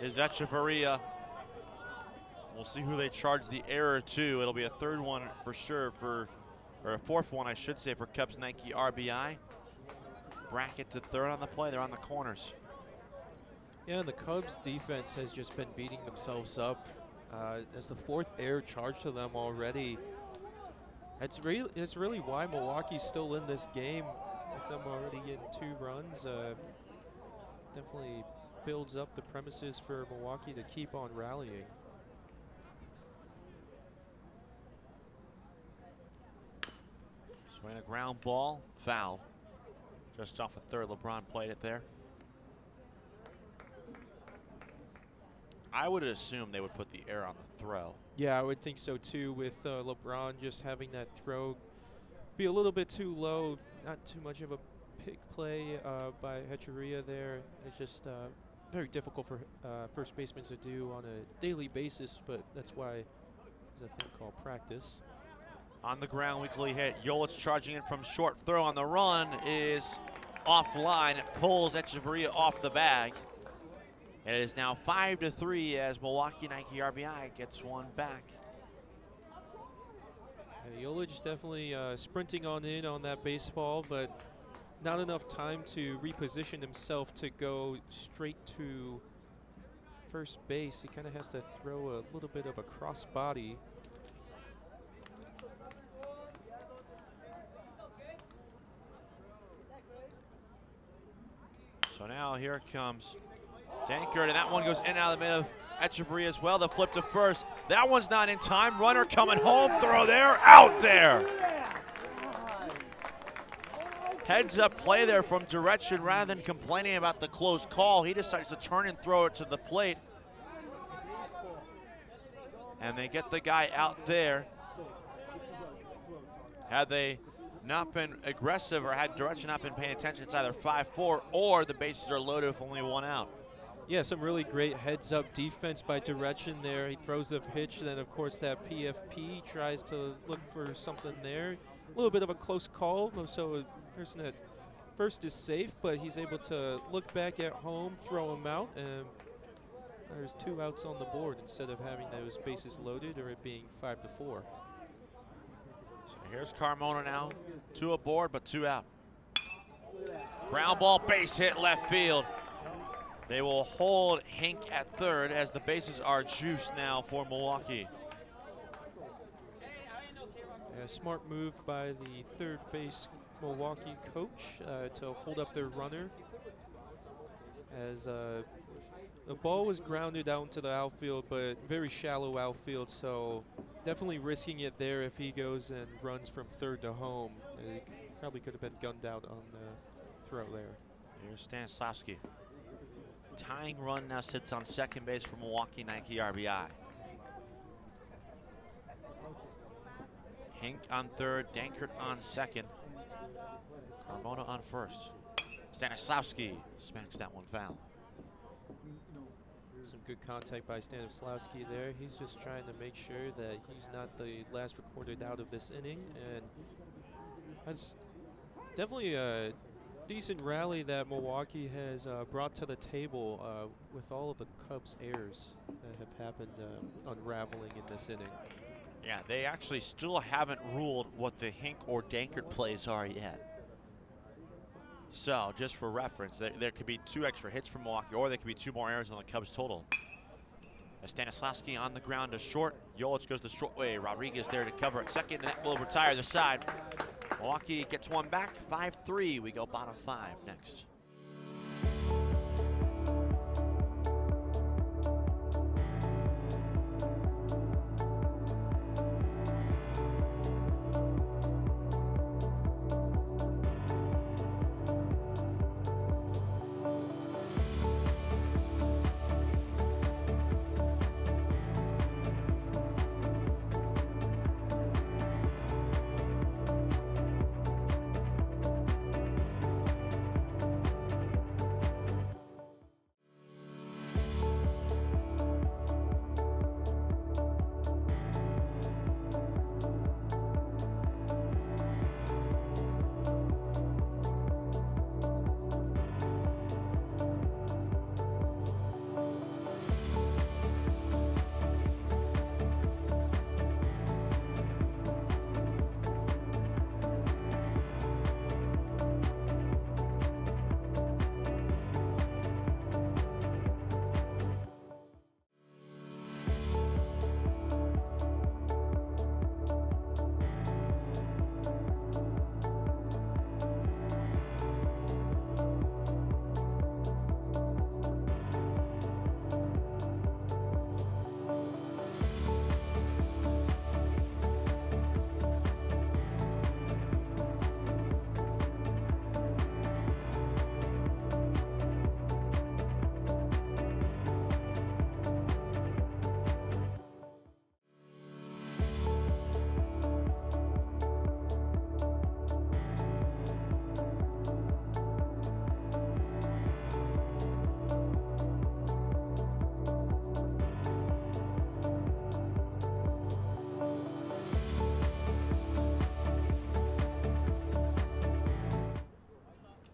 [SPEAKER 1] is Echeverria. We'll see who they charge the error to. It'll be a 3rd one for sure or a 4th one I should say for Cubs Nike RBI. Brackett to 3rd on the play. They're on the corners.
[SPEAKER 2] Yeah, and the Cubs defense has just been beating themselves up. As the 4th error charged to them already. It's really why Milwaukee's still in this game with them already getting 2 runs. Definitely builds up the premises for Milwaukee to keep on rallying.
[SPEAKER 1] Swing a ground ball, foul. Just off a 3rd, LeBron played it there. I would assume they would put the error on the throw.
[SPEAKER 2] Yeah, I would think so too, with LeBron just having that throw be a little bit too low. Not too much of a pick play by Echeverria there. It's just very difficult for first basemen to do on a daily basis, but that's why there's a thing called practice.
[SPEAKER 1] On the ground, weakly hit. Yelich charging in from short. Throw on the run is offline. It pulls Echeverria off the bag. And it is now 5-3 as Milwaukee Nike RBI gets one back.
[SPEAKER 2] Yelich definitely sprinting on in on that baseball, but not enough time to reposition himself to go straight to first base. He kind of has to throw a little bit of a cross body.
[SPEAKER 1] So now here comes Dankert, and that one goes in and out of the middle of Echeverria as well. The flip to first. That one's not in time. Runner coming home. Throw there. Out there. Heads up play there from direction. Rather than complaining about the close call, he decides to turn and throw it to the plate. And they get the guy out there. Had they not been aggressive or had direction not been paying attention, it's either 5-4 or the bases are loaded with only one out.
[SPEAKER 2] Yeah, some really great heads-up defense by direction there. He throws the pitch, then of course that PFP tries to look for something there. A little bit of a close call, so a person at first is safe, but he's able to look back at home, throw him out, and there's 2 outs on the board instead of having those bases loaded or it being 5-4.
[SPEAKER 1] So here's Carmona now. 2 aboard, but 2 out. Ground ball, base hit left field. They will hold Hink at third as the bases are juiced now for Milwaukee.
[SPEAKER 2] A smart move by the third base Milwaukee coach to hold up their runner as the ball was grounded out into the outfield, but very shallow outfield, so definitely risking it there if he goes and runs from third to home. He probably could have been gunned out on the throw there.
[SPEAKER 1] Here's Stanislavski. Tying run now sits on second base for Milwaukee Nike RBI. Hink on third, Dankert on second. Carmona on first. Stanislavski smacks that one foul.
[SPEAKER 2] Some good contact by Stanislavski there. He's just trying to make sure that he's not the last recorded out of this inning, and that's definitely a decent rally that Milwaukee has brought to the table with all of the Cubs' errors that have happened unraveling in this inning.
[SPEAKER 1] Yeah, they actually still haven't ruled what the Hink or Dankert plays are yet. So, just for reference, there could be 2 extra hits from Milwaukee, or there could be 2 more errors on the Cubs total. Stanislavski on the ground to short. Yelich goes the short way. Rodriguez there to cover at second, and that will retire the side. Milwaukee gets one back, 5-3. We go bottom 5 next.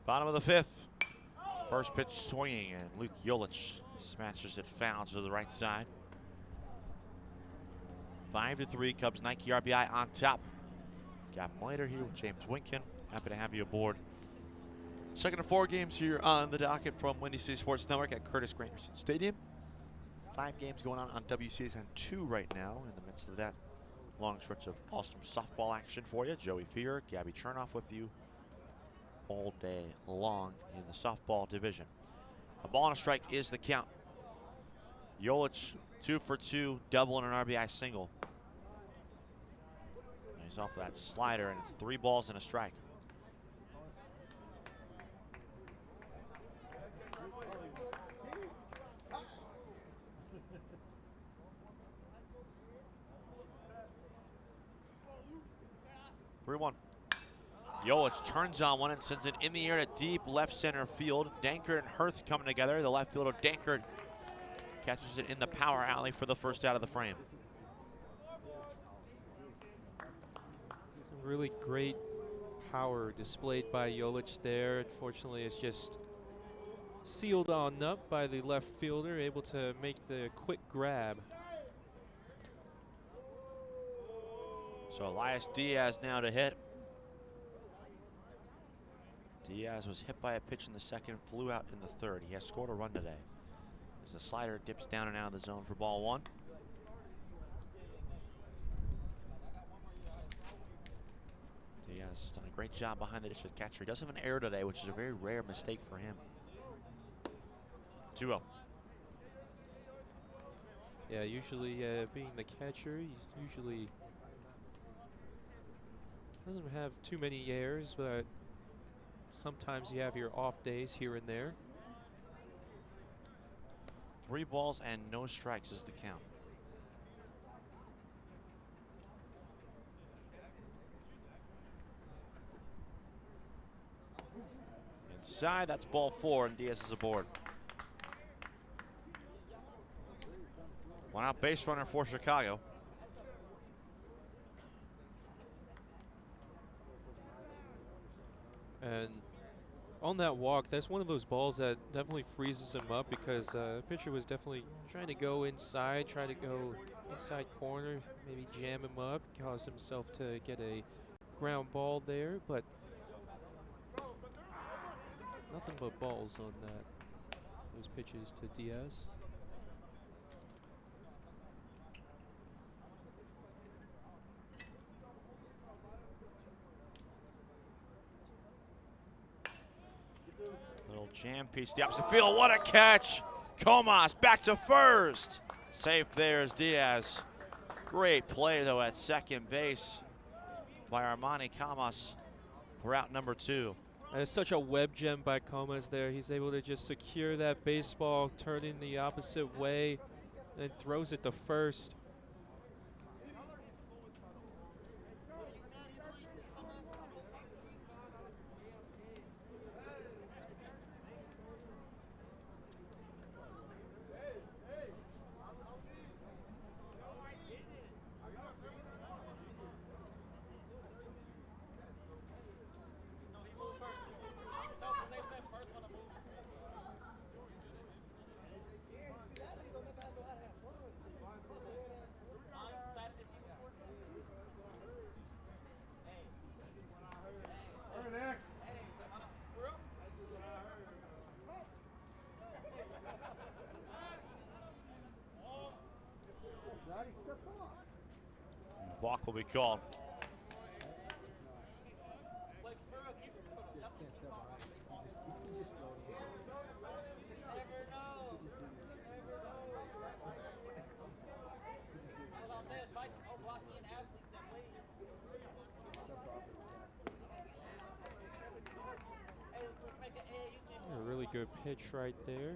[SPEAKER 1] Bottom of the fifth. First pitch swinging, and Luke Yelich smashes it foul to the right side. 5-3, Cubs Nike RBI on top. Gavin Later here with James Winkin. Happy to have you aboard. Second of 4 games here on the docket from Windy City Sports Network at Curtis Granderson Stadium. 5 games going on WCSN 2 right now. In the midst of that, long stretch of awesome softball action for you. Joey Fear, Gabby Chernoff with you all day long in the softball division. A ball and a strike is the count. Yelich 2 for 2, double and an RBI single. He's off of that slider, and it's 3 balls and a strike. Yelich turns on one and sends it in the air to deep left center field. Dankert and Hurth coming together. The left fielder Dankert catches it in the power alley for the first out of the frame.
[SPEAKER 2] Really great power displayed by Yelich there. Unfortunately, it's just sealed on up by the left fielder, able to make the quick grab.
[SPEAKER 1] So Elias Diaz now to hit. Diaz was hit by a pitch in the second, flew out in the third. He has scored a run today. As the slider dips down and out of the zone for ball 1. Diaz has done a great job behind the dish with catcher. He does have an error today, which is a very rare mistake for him. 2-0.
[SPEAKER 2] Yeah, usually being the catcher, he's usually doesn't have too many errors, but sometimes you have your off days here and there.
[SPEAKER 1] 3 balls and no strikes is the count. Inside, that's ball 4, and Diaz is aboard. 1 out base runner for Chicago.
[SPEAKER 2] And on that walk, that's one of those balls that definitely freezes him up, because the pitcher was definitely trying to go inside, try to go inside corner, maybe jam him up, cause himself to get a ground ball there, but nothing but balls on those pitches to Diaz.
[SPEAKER 1] Little jam piece to the opposite field. What a catch! Comas back to first. Safe there is Diaz. Great play though at second base by Armani Comas for out number 2.
[SPEAKER 2] It's such a web gem by Comas there. He's able to just secure that baseball, turn in the opposite way, and throws it to first.
[SPEAKER 1] Walk will be called.
[SPEAKER 2] A really good pitch right there.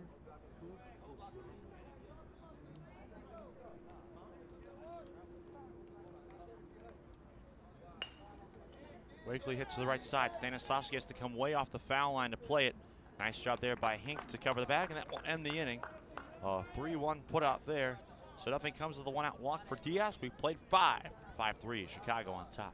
[SPEAKER 1] Wakely hits to the right side. Stanislavski has to come way off the foul line to play it. Nice job there by Hink to cover the bag, and that will end the inning. 3-1 put out there. So nothing comes of the 1-out walk for Diaz. We played 5-3. Chicago on top.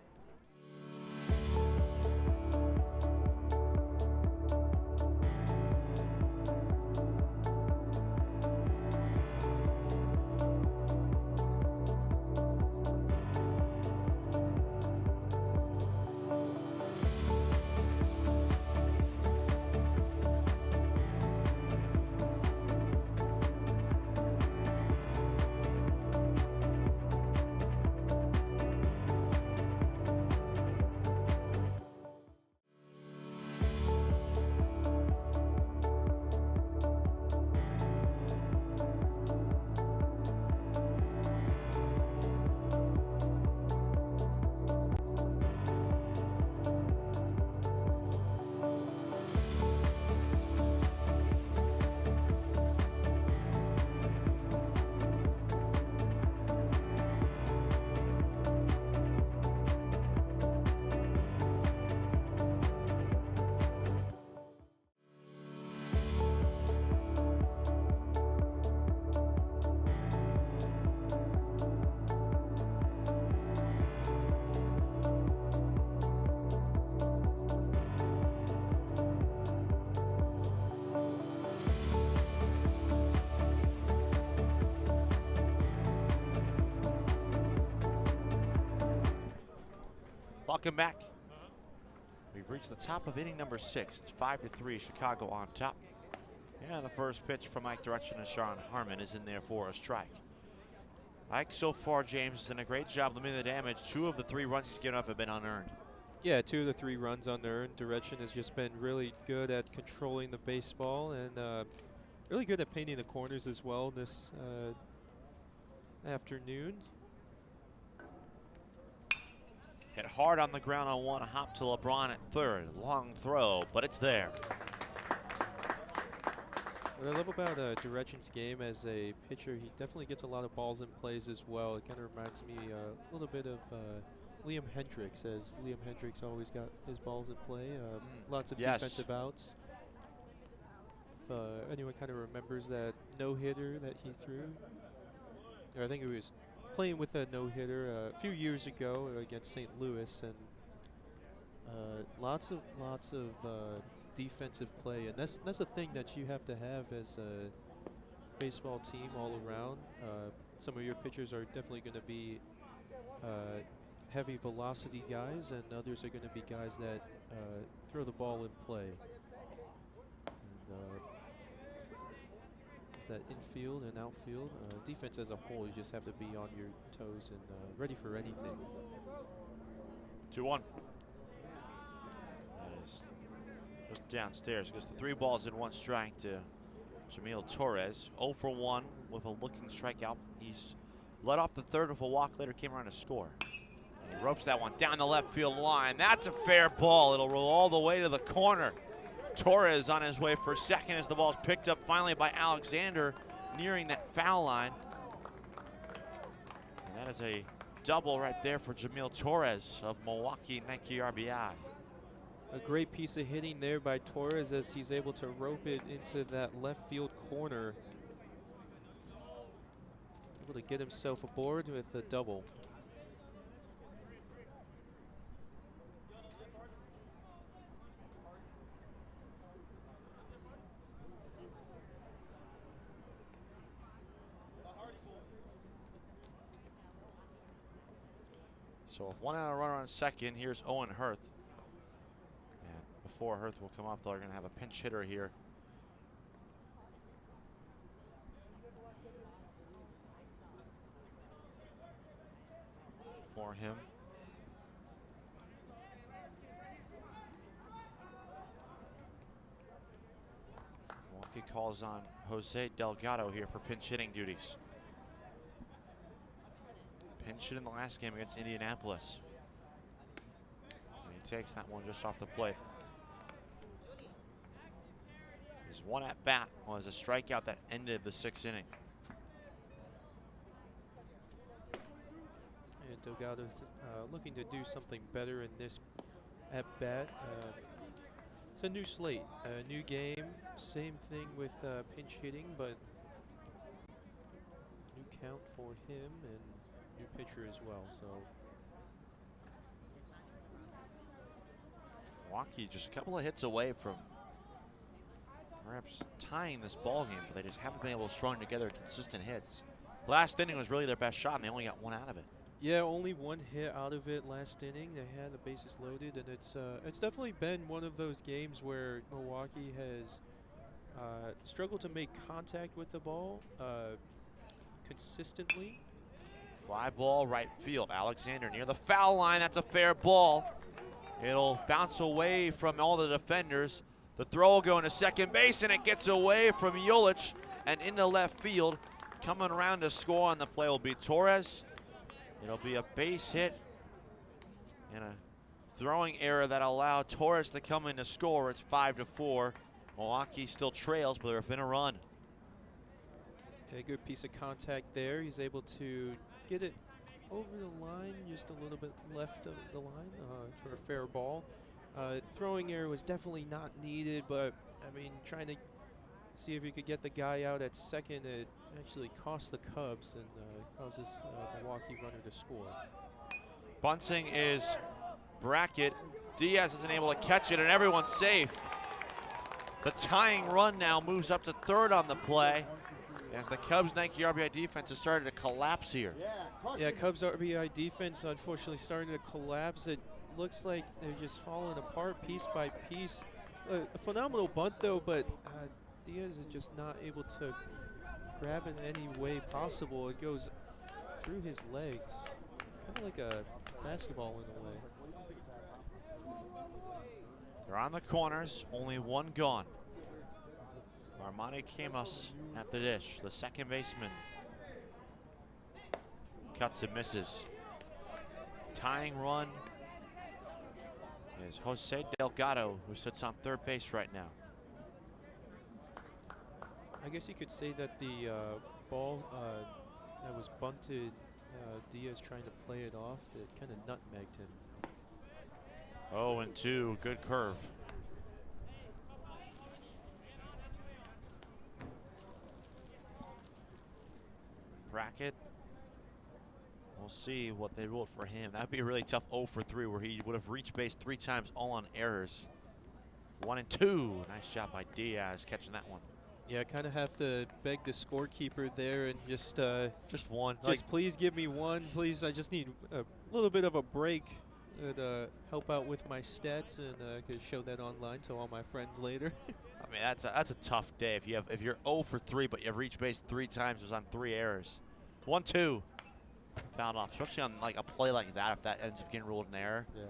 [SPEAKER 1] Welcome back. We've reached the top of inning number 6. It's 5-3, Chicago on top. And the first pitch from Mike Direction and Sean Harmon is in there for a strike. Mike, so far, James, has done a great job limiting the damage. 2 of the 3 runs he's given up have been unearned.
[SPEAKER 2] Yeah, 2 of the 3 runs unearned. Direction has just been really good at controlling the baseball and really good at painting the corners as well this afternoon.
[SPEAKER 1] Hit hard on the ground on one, a hop to LeBron at third. Long throw, but it's there.
[SPEAKER 2] What I love about Direction's game as a pitcher, he definitely gets a lot of balls in plays as well. It kind of reminds me a little bit of Liam Hendricks, as Liam Hendricks always got his balls in play. Lots of defensive outs. If anyone kind of remembers that no-hitter that he threw, or I think he was playing with a no-hitter a few years ago against St. Louis, and lots of defensive play, and that's a thing that you have to have as a baseball team all around. Some of your pitchers are definitely going to be heavy velocity guys, and others are going to be guys that throw the ball in play. And it's that infield and outfield defense as a whole. You just have to be on your toes and ready for anything.
[SPEAKER 1] 2-1. That is just downstairs. Goes the 3 balls and 1 strike to Jamil Torres. 0 for 1 with a looking strikeout. He's led off the third with a walk, later came around to score. And he ropes that one down the left field line. That's a fair ball. It'll roll all the way to the corner. Torres on his way for second as the ball's picked up finally by Alexander nearing that foul line. And that is a double right there for Jamil Torres of Milwaukee, Nike RBI.
[SPEAKER 2] A great piece of hitting there by Torres as he's able to rope it into that left field corner. Able to get himself aboard with a double.
[SPEAKER 1] So with 1 out of runner on second, here's Owen Hurth. And before Hurth will come up, they're going to have a pinch hitter here. For him. Milwaukee calls on Jose Delgado here for pinch hitting duties. Pinch hit in the last game against Indianapolis. And he takes that one just off the plate. His 1 at bat was a strikeout that ended the 6th inning.
[SPEAKER 2] And Delgado's looking to do something better in this at bat. It's a new slate, a new game. Same thing with pinch hitting, but new count for him and new pitcher as well. So
[SPEAKER 1] Milwaukee just a couple of hits away from perhaps tying this ball game, but they just haven't been able to string together consistent hits. Last inning was really their best shot, and they only got 1 out of it.
[SPEAKER 2] yeah, only 1 hit out of it last inning. They had the bases loaded, and it's definitely been one of those games where Milwaukee has struggled to make contact with the ball consistently.
[SPEAKER 1] Fly ball right field. Alexander near the foul line. That's a fair ball. It'll bounce away from all the defenders. The throw will go into second base, and it gets away from Yelich and into left field. Coming around to score on the play will be Torres. It'll be a base hit and a throwing error that allowed Torres to come in to score. It's 5-4. Milwaukee still trails, but they're within a run.
[SPEAKER 2] A good piece of contact there. He's able to get it over the line, just a little bit left of the line for a fair ball. Throwing error was definitely not needed, but I mean, trying to see if he could get the guy out at second, it actually cost the Cubs and causes Milwaukee runner to score.
[SPEAKER 1] Bunting is bracket. Diaz isn't able to catch it, and everyone's safe. The tying run now moves up to third on the play as the Cubs Nike RBI defense has started to collapse here.
[SPEAKER 2] Yeah, Cubs RBI defense unfortunately starting to collapse. It looks like they're just falling apart piece by piece. A phenomenal bunt though, but Diaz is just not able to grab it in any way possible. It goes through his legs, kind of like a basketball in a way.
[SPEAKER 1] They're on the corners, only one gone. Armani Camus at the dish, the second baseman. Cuts and misses. Tying run is Jose Delgado, who sits on third base right now.
[SPEAKER 2] I guess you could say that the ball that was bunted, Diaz trying to play it off, it kind of nutmegged him.
[SPEAKER 1] 0-2, good curve. Brackett, we'll see what they ruled for him. That'd be a really tough 0 for 3 where he would have reached base 3 times, all on errors. 1-2, nice job by Diaz catching that one.
[SPEAKER 2] Yeah, I kind of have to beg the scorekeeper there and just
[SPEAKER 1] one.
[SPEAKER 2] Just please give me one, please. I just need a little bit of a break to help out with my stats, and could show that online to all my friends later.
[SPEAKER 1] I mean, that's a tough day if you're 0 for 3, but you've reached base 3 times. It was on 3 errors. 1-2, fouled off. Especially on like a play like that, if that ends up getting ruled an error.
[SPEAKER 2] Yeah.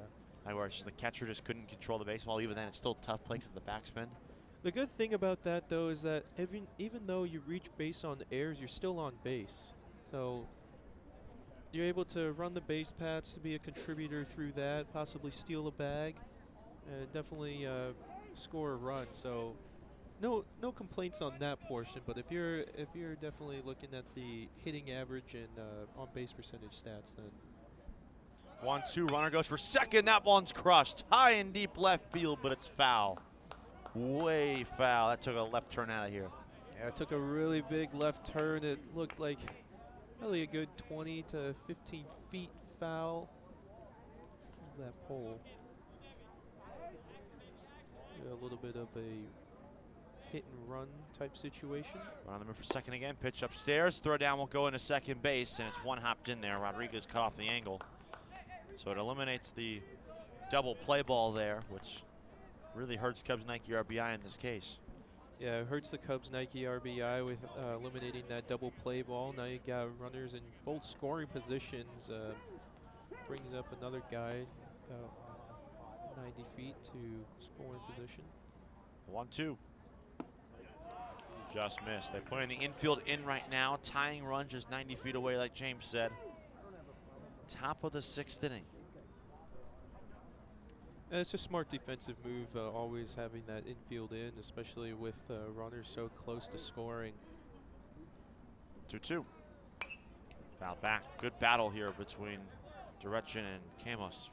[SPEAKER 1] Like where it's just the catcher just couldn't control the baseball. Even then, it's still a tough play because of the backspin.
[SPEAKER 2] The good thing about that, though, is that even though you reach base on errors, you're still on base. So you're able to run the base paths to be a contributor through that, possibly steal a bag, and definitely score a run. So no complaints on that portion. But if you're definitely looking at the hitting average and on base percentage stats, then
[SPEAKER 1] 1-2, runner goes for second. That one's crushed high and deep left field, but it's foul. Way foul. That took a left turn out of here.
[SPEAKER 2] Yeah, it took a really big left turn. It looked like probably a good 20 to 15 feet foul. That pole. Yeah, a little bit of a hit and run type situation.
[SPEAKER 1] On the move for second again. Pitch upstairs. Throw down will go into second base, and it's one hopped in there. Rodriguez cut off the angle. So it eliminates the double play ball there, which really hurts Cubs Nike RBI in this case.
[SPEAKER 2] Yeah, it hurts the Cubs Nike RBI with eliminating that double play ball. Now you got runners in both scoring positions. Brings up another guy about 90 feet to scoring position.
[SPEAKER 1] 1-2. Just missed. They're putting the infield in right now. Tying run just 90 feet away, like James said. Top of the 6th inning.
[SPEAKER 2] It's a smart defensive move, always having that infield in, especially with runners so close to scoring.
[SPEAKER 1] 2-2. Foul back. Good battle here between Direction and Camus.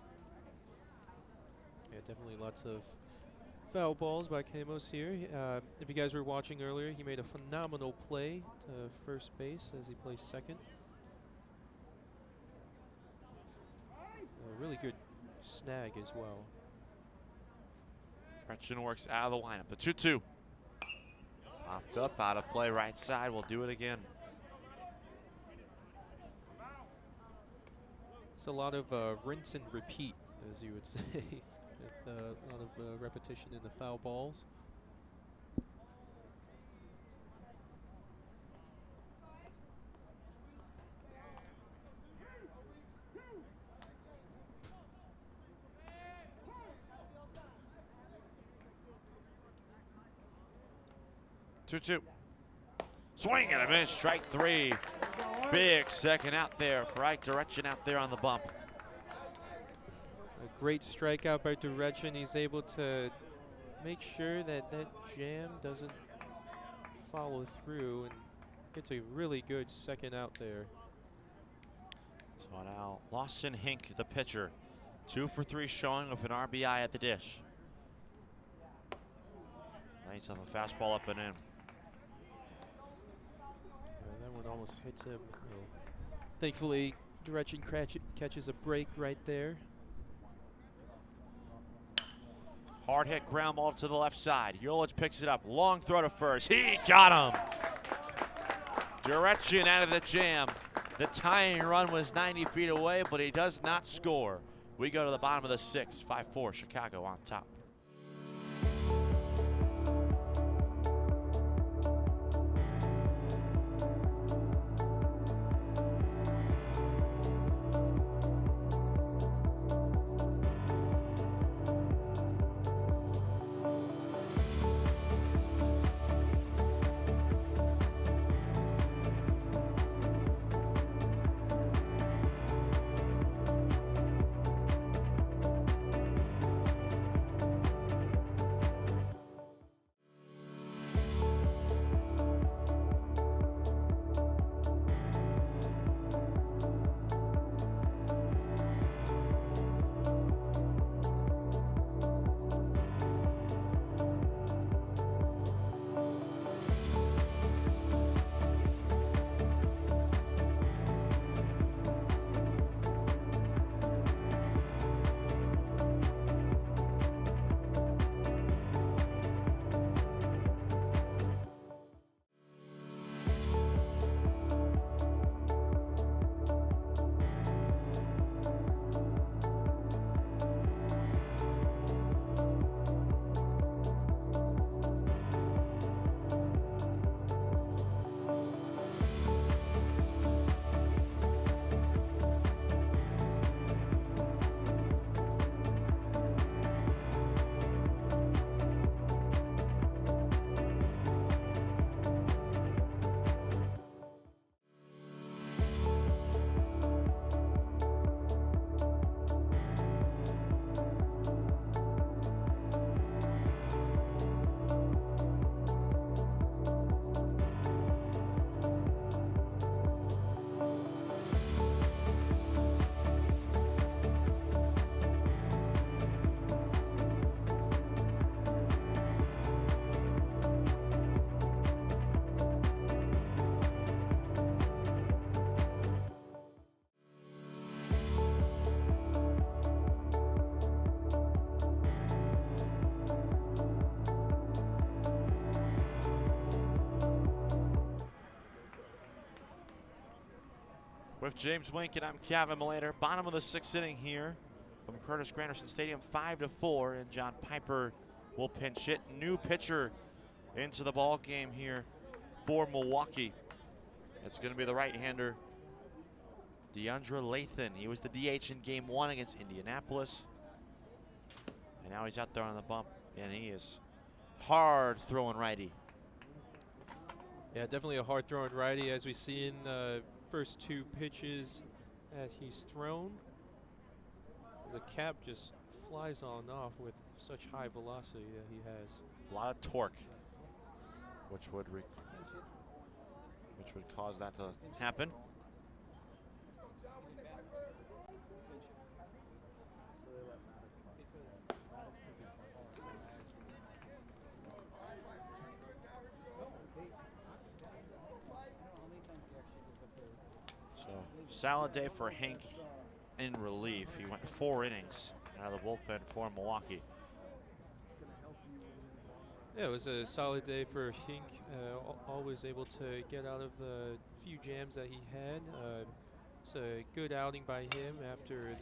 [SPEAKER 2] Yeah, definitely lots of foul balls by Camus here. If you guys were watching earlier, he made a phenomenal play to first base as he plays second. A really good snag as well.
[SPEAKER 1] Direction works out of the lineup. The 2-2. Popped up, out of play, right side. We'll do it again.
[SPEAKER 2] It's a lot of rinse and repeat, as you would say. With a lot of repetition in the foul balls.
[SPEAKER 1] Swing and a miss, strike 3. Big second out there for Ike Direction out there on the bump.
[SPEAKER 2] A great strikeout by Direction. He's able to make sure that that jam doesn't follow through and gets a really good second out there.
[SPEAKER 1] So now Lawson Hink, the pitcher. 2 for 3 showing with an RBI at the dish. Nice on the fastball up and in.
[SPEAKER 2] That one almost hits him. So thankfully, Direction catches a break right there.
[SPEAKER 1] Hard hit ground ball to the left side. Yelich picks it up. Long throw to first. He got him. Direction out of the jam. The tying run was 90 feet away, but he does not score. We go to the bottom of the 6th, 5-4, Chicago on top. With James Wink and I'm Kevin Malater. Bottom of the 6th inning here from Curtis Granderson Stadium, 5-4, and John Piper will pinch hit. New pitcher into the ball game here for Milwaukee. It's going to be the right-hander, Deandra Lathan. He was the DH in Game 1 against Indianapolis, and now he's out there on the bump, and he is hard throwing righty.
[SPEAKER 2] Yeah, definitely a hard throwing righty, as we see in the first 2 pitches that he's thrown. The cap just flies on off with such high velocity that he has.
[SPEAKER 1] A lot of torque, which would cause that to happen. So solid day for Hank in relief. He went 4 innings out of the bullpen for Milwaukee.
[SPEAKER 2] Yeah, it was a solid day for Hink. Always able to get out of the few jams that he had. It's a good outing by him after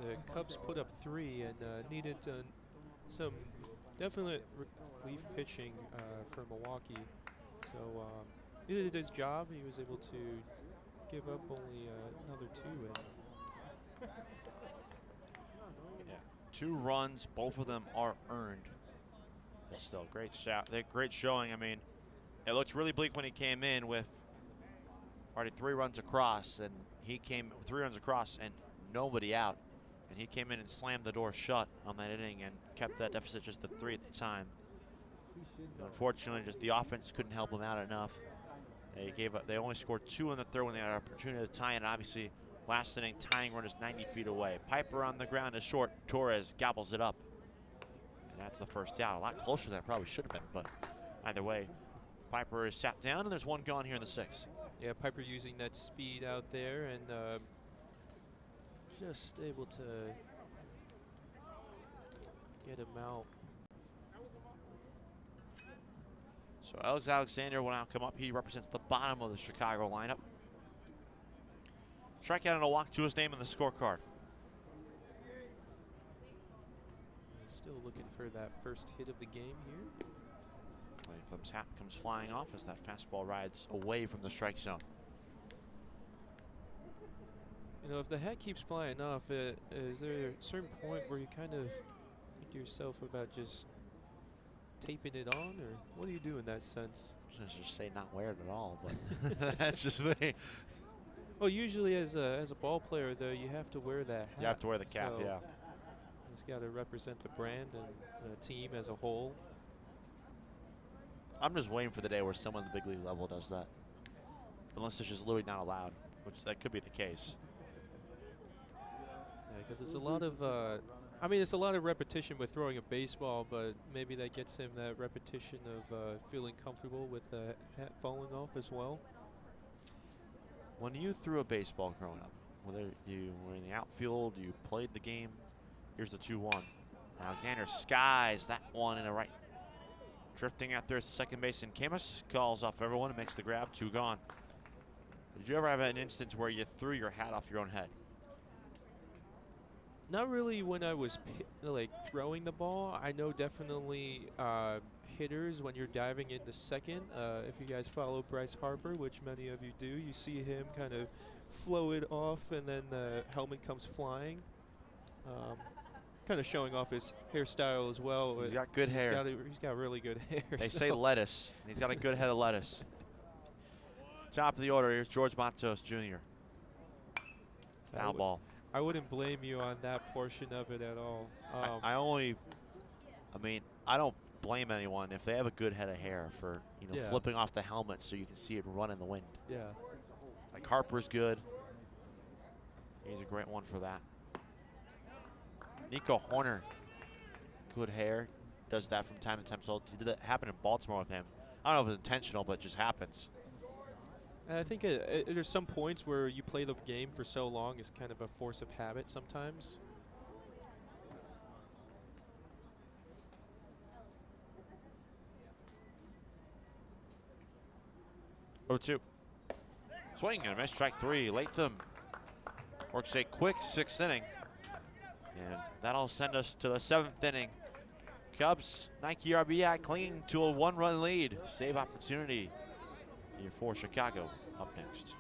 [SPEAKER 2] the Cubs put up 3 and needed some definite relief pitching for Milwaukee. So he did his job. He was able to give up only another 2. And
[SPEAKER 1] yeah, 2 runs, both of them are earned. But still, great showing. I mean, it looked really bleak when he came in with already 3 runs across, and he came 3 runs across and nobody out. And he came in and slammed the door shut on that inning and kept that deficit just to 3 at the time. And unfortunately, just the offense couldn't help him out enough. They only scored 2 in the 3rd when they had an opportunity to tie, and obviously last inning tying run is 90 feet away. Piper on the ground is short. Torres gobbles it up, and that's the first out. A lot closer than it probably should have been, but either way, Piper is sat down, and there's 1 gone here in the 6th.
[SPEAKER 2] yeah, Piper using that speed out there and just able to get him out.
[SPEAKER 1] So Alex Alexander will now come up. He represents the bottom of the Chicago lineup. Strikeout and a walk to his name in the scorecard.
[SPEAKER 2] Still looking for that first hit of the game here.
[SPEAKER 1] Latham's hat comes flying off as that fastball rides away from the strike zone.
[SPEAKER 2] You know, if the hat keeps flying off, is there a certain point where you kind of think to yourself about just taping it on, or what do you do in that sense?
[SPEAKER 1] I was just say not wear it at all, but that's just me.
[SPEAKER 2] Well, usually as a ball player, though, you have to wear that hat.
[SPEAKER 1] You have to wear the cap,
[SPEAKER 2] so
[SPEAKER 1] yeah.
[SPEAKER 2] It's got to represent the brand and the team as a whole.
[SPEAKER 1] I'm just waiting for the day where someone at the big league level does that. Unless it's just literally not allowed, which that could be the case.
[SPEAKER 2] Because it's a lot of, I mean, it's a lot of repetition with throwing a baseball, but maybe that gets him that repetition of feeling comfortable with the hat falling off as well.
[SPEAKER 1] When you threw a baseball growing up, whether you were in the outfield, you played the game, here's the 2-1. Alexander skies that one in the right. Drifting out there at the second base, and Camus calls off everyone and makes the grab, 2 gone. Did you ever have an instance where you threw your hat off your own head?
[SPEAKER 2] Not really when I was like throwing the ball. I know definitely hitters when you're diving into second. If you guys follow Bryce Harper, which many of you do, you see him kind of flow it off, and then the helmet comes flying. Kind of showing off his hairstyle as well.
[SPEAKER 1] He's got good hair.
[SPEAKER 2] He's got really good hair.
[SPEAKER 1] They say lettuce. He's got a good head of lettuce. Top of the order, here's George Matos Jr. Foul ball.
[SPEAKER 2] I wouldn't blame you on that portion of it at all.
[SPEAKER 1] I mean, I don't blame anyone if they have a good head of hair for, you know, flipping off the helmet so you can see it run in the wind.
[SPEAKER 2] Yeah.
[SPEAKER 1] Like Harper's good. He's a great one for that. Nico Hoerner, good hair, does that from time to time. So did that happen in Baltimore with him? I don't know if it's intentional, but it just happens.
[SPEAKER 2] And I think there's some points where you play the game for so long, it's kind of a force of habit sometimes.
[SPEAKER 1] Oh, 2. Swing and a miss, strike 3. Latham works a quick 6th inning. And that'll send us to the 7th inning. Cubs, Nike RBI clinging to a 1-run lead. Save opportunity here for Chicago up next.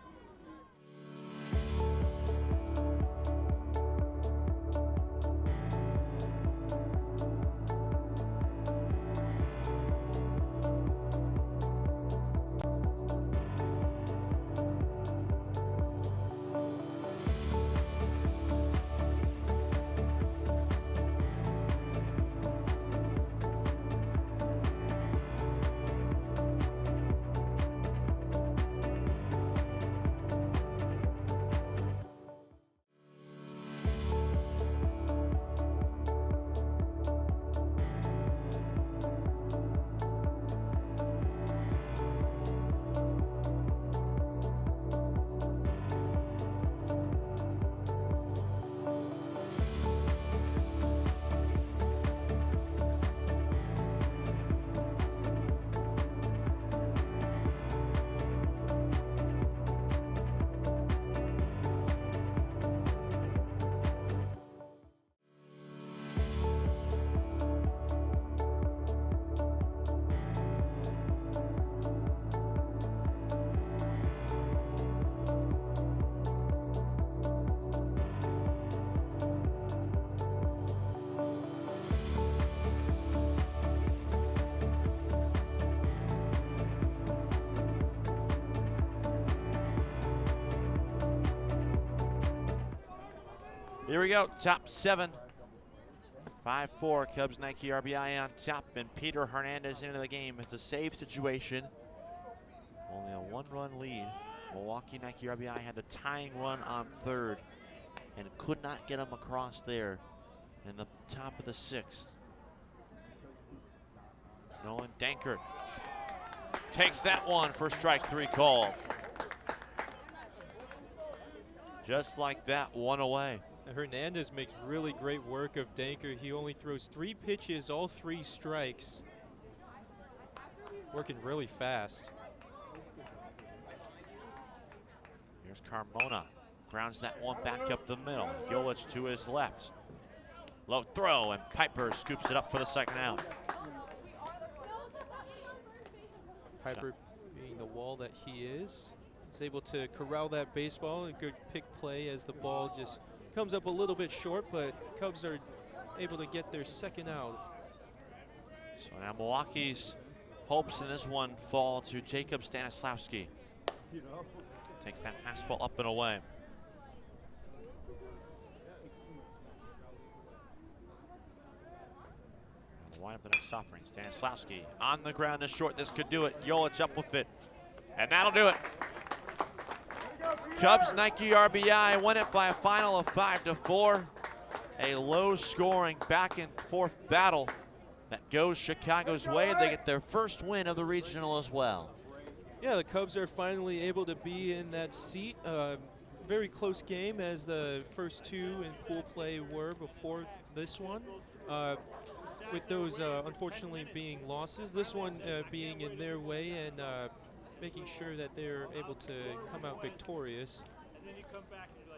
[SPEAKER 1] Here we go, top 7. 5-4, Cubs Nike RBI on top, and Peter Hernandez into the game. It's a save situation. Only a 1-run lead. Milwaukee Nike RBI had the tying run on 3rd and could not get him across there in the top of the 6th. Nolan Dankert takes that one for strike 3 call. Just like that, 1 away.
[SPEAKER 2] Hernandez makes really great work of Danker. He only throws 3 pitches, all 3 strikes. Working really fast.
[SPEAKER 1] Here's Carmona. Grounds that one back up the middle. Yelich to his left. Low throw, and Piper scoops it up for the second out.
[SPEAKER 2] Piper, being the wall that he is able to corral that baseball. A good pick play as the ball just comes up a little bit short, but Cubs are able to get their second out.
[SPEAKER 1] So now Milwaukee's hopes in this one fall to Jacob Stanislawski. Takes that fastball up and away. Line up the next offering. Stanislawski on the ground to short. This could do it. Yelich up with it. And that'll do it. Cubs Nike RBI win it by a final of 5-4. A low scoring back and forth battle that goes Chicago's way. They get their first win of the regional as well.
[SPEAKER 2] Yeah, the Cubs are finally able to be in that seat. Very close game as the first two in pool play were before this one. With those unfortunately being losses, this one being in their way and making sure that they're able to come out victorious.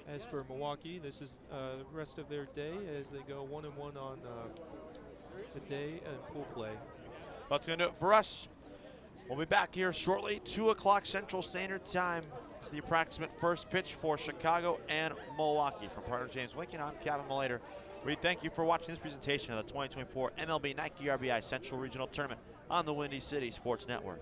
[SPEAKER 2] As for Milwaukee, this is the rest of their day as they go 1-1 on the day and pool play.
[SPEAKER 1] That's going to do it for us. We'll be back here shortly, 2 o'clock Central Standard Time. It's the approximate first pitch for Chicago and Milwaukee. From partner James Lincoln, I'm Kevin Malater. We thank you for watching this presentation of the 2024 MLB Nike RBI Central Regional Tournament on the Windy City Sports Network.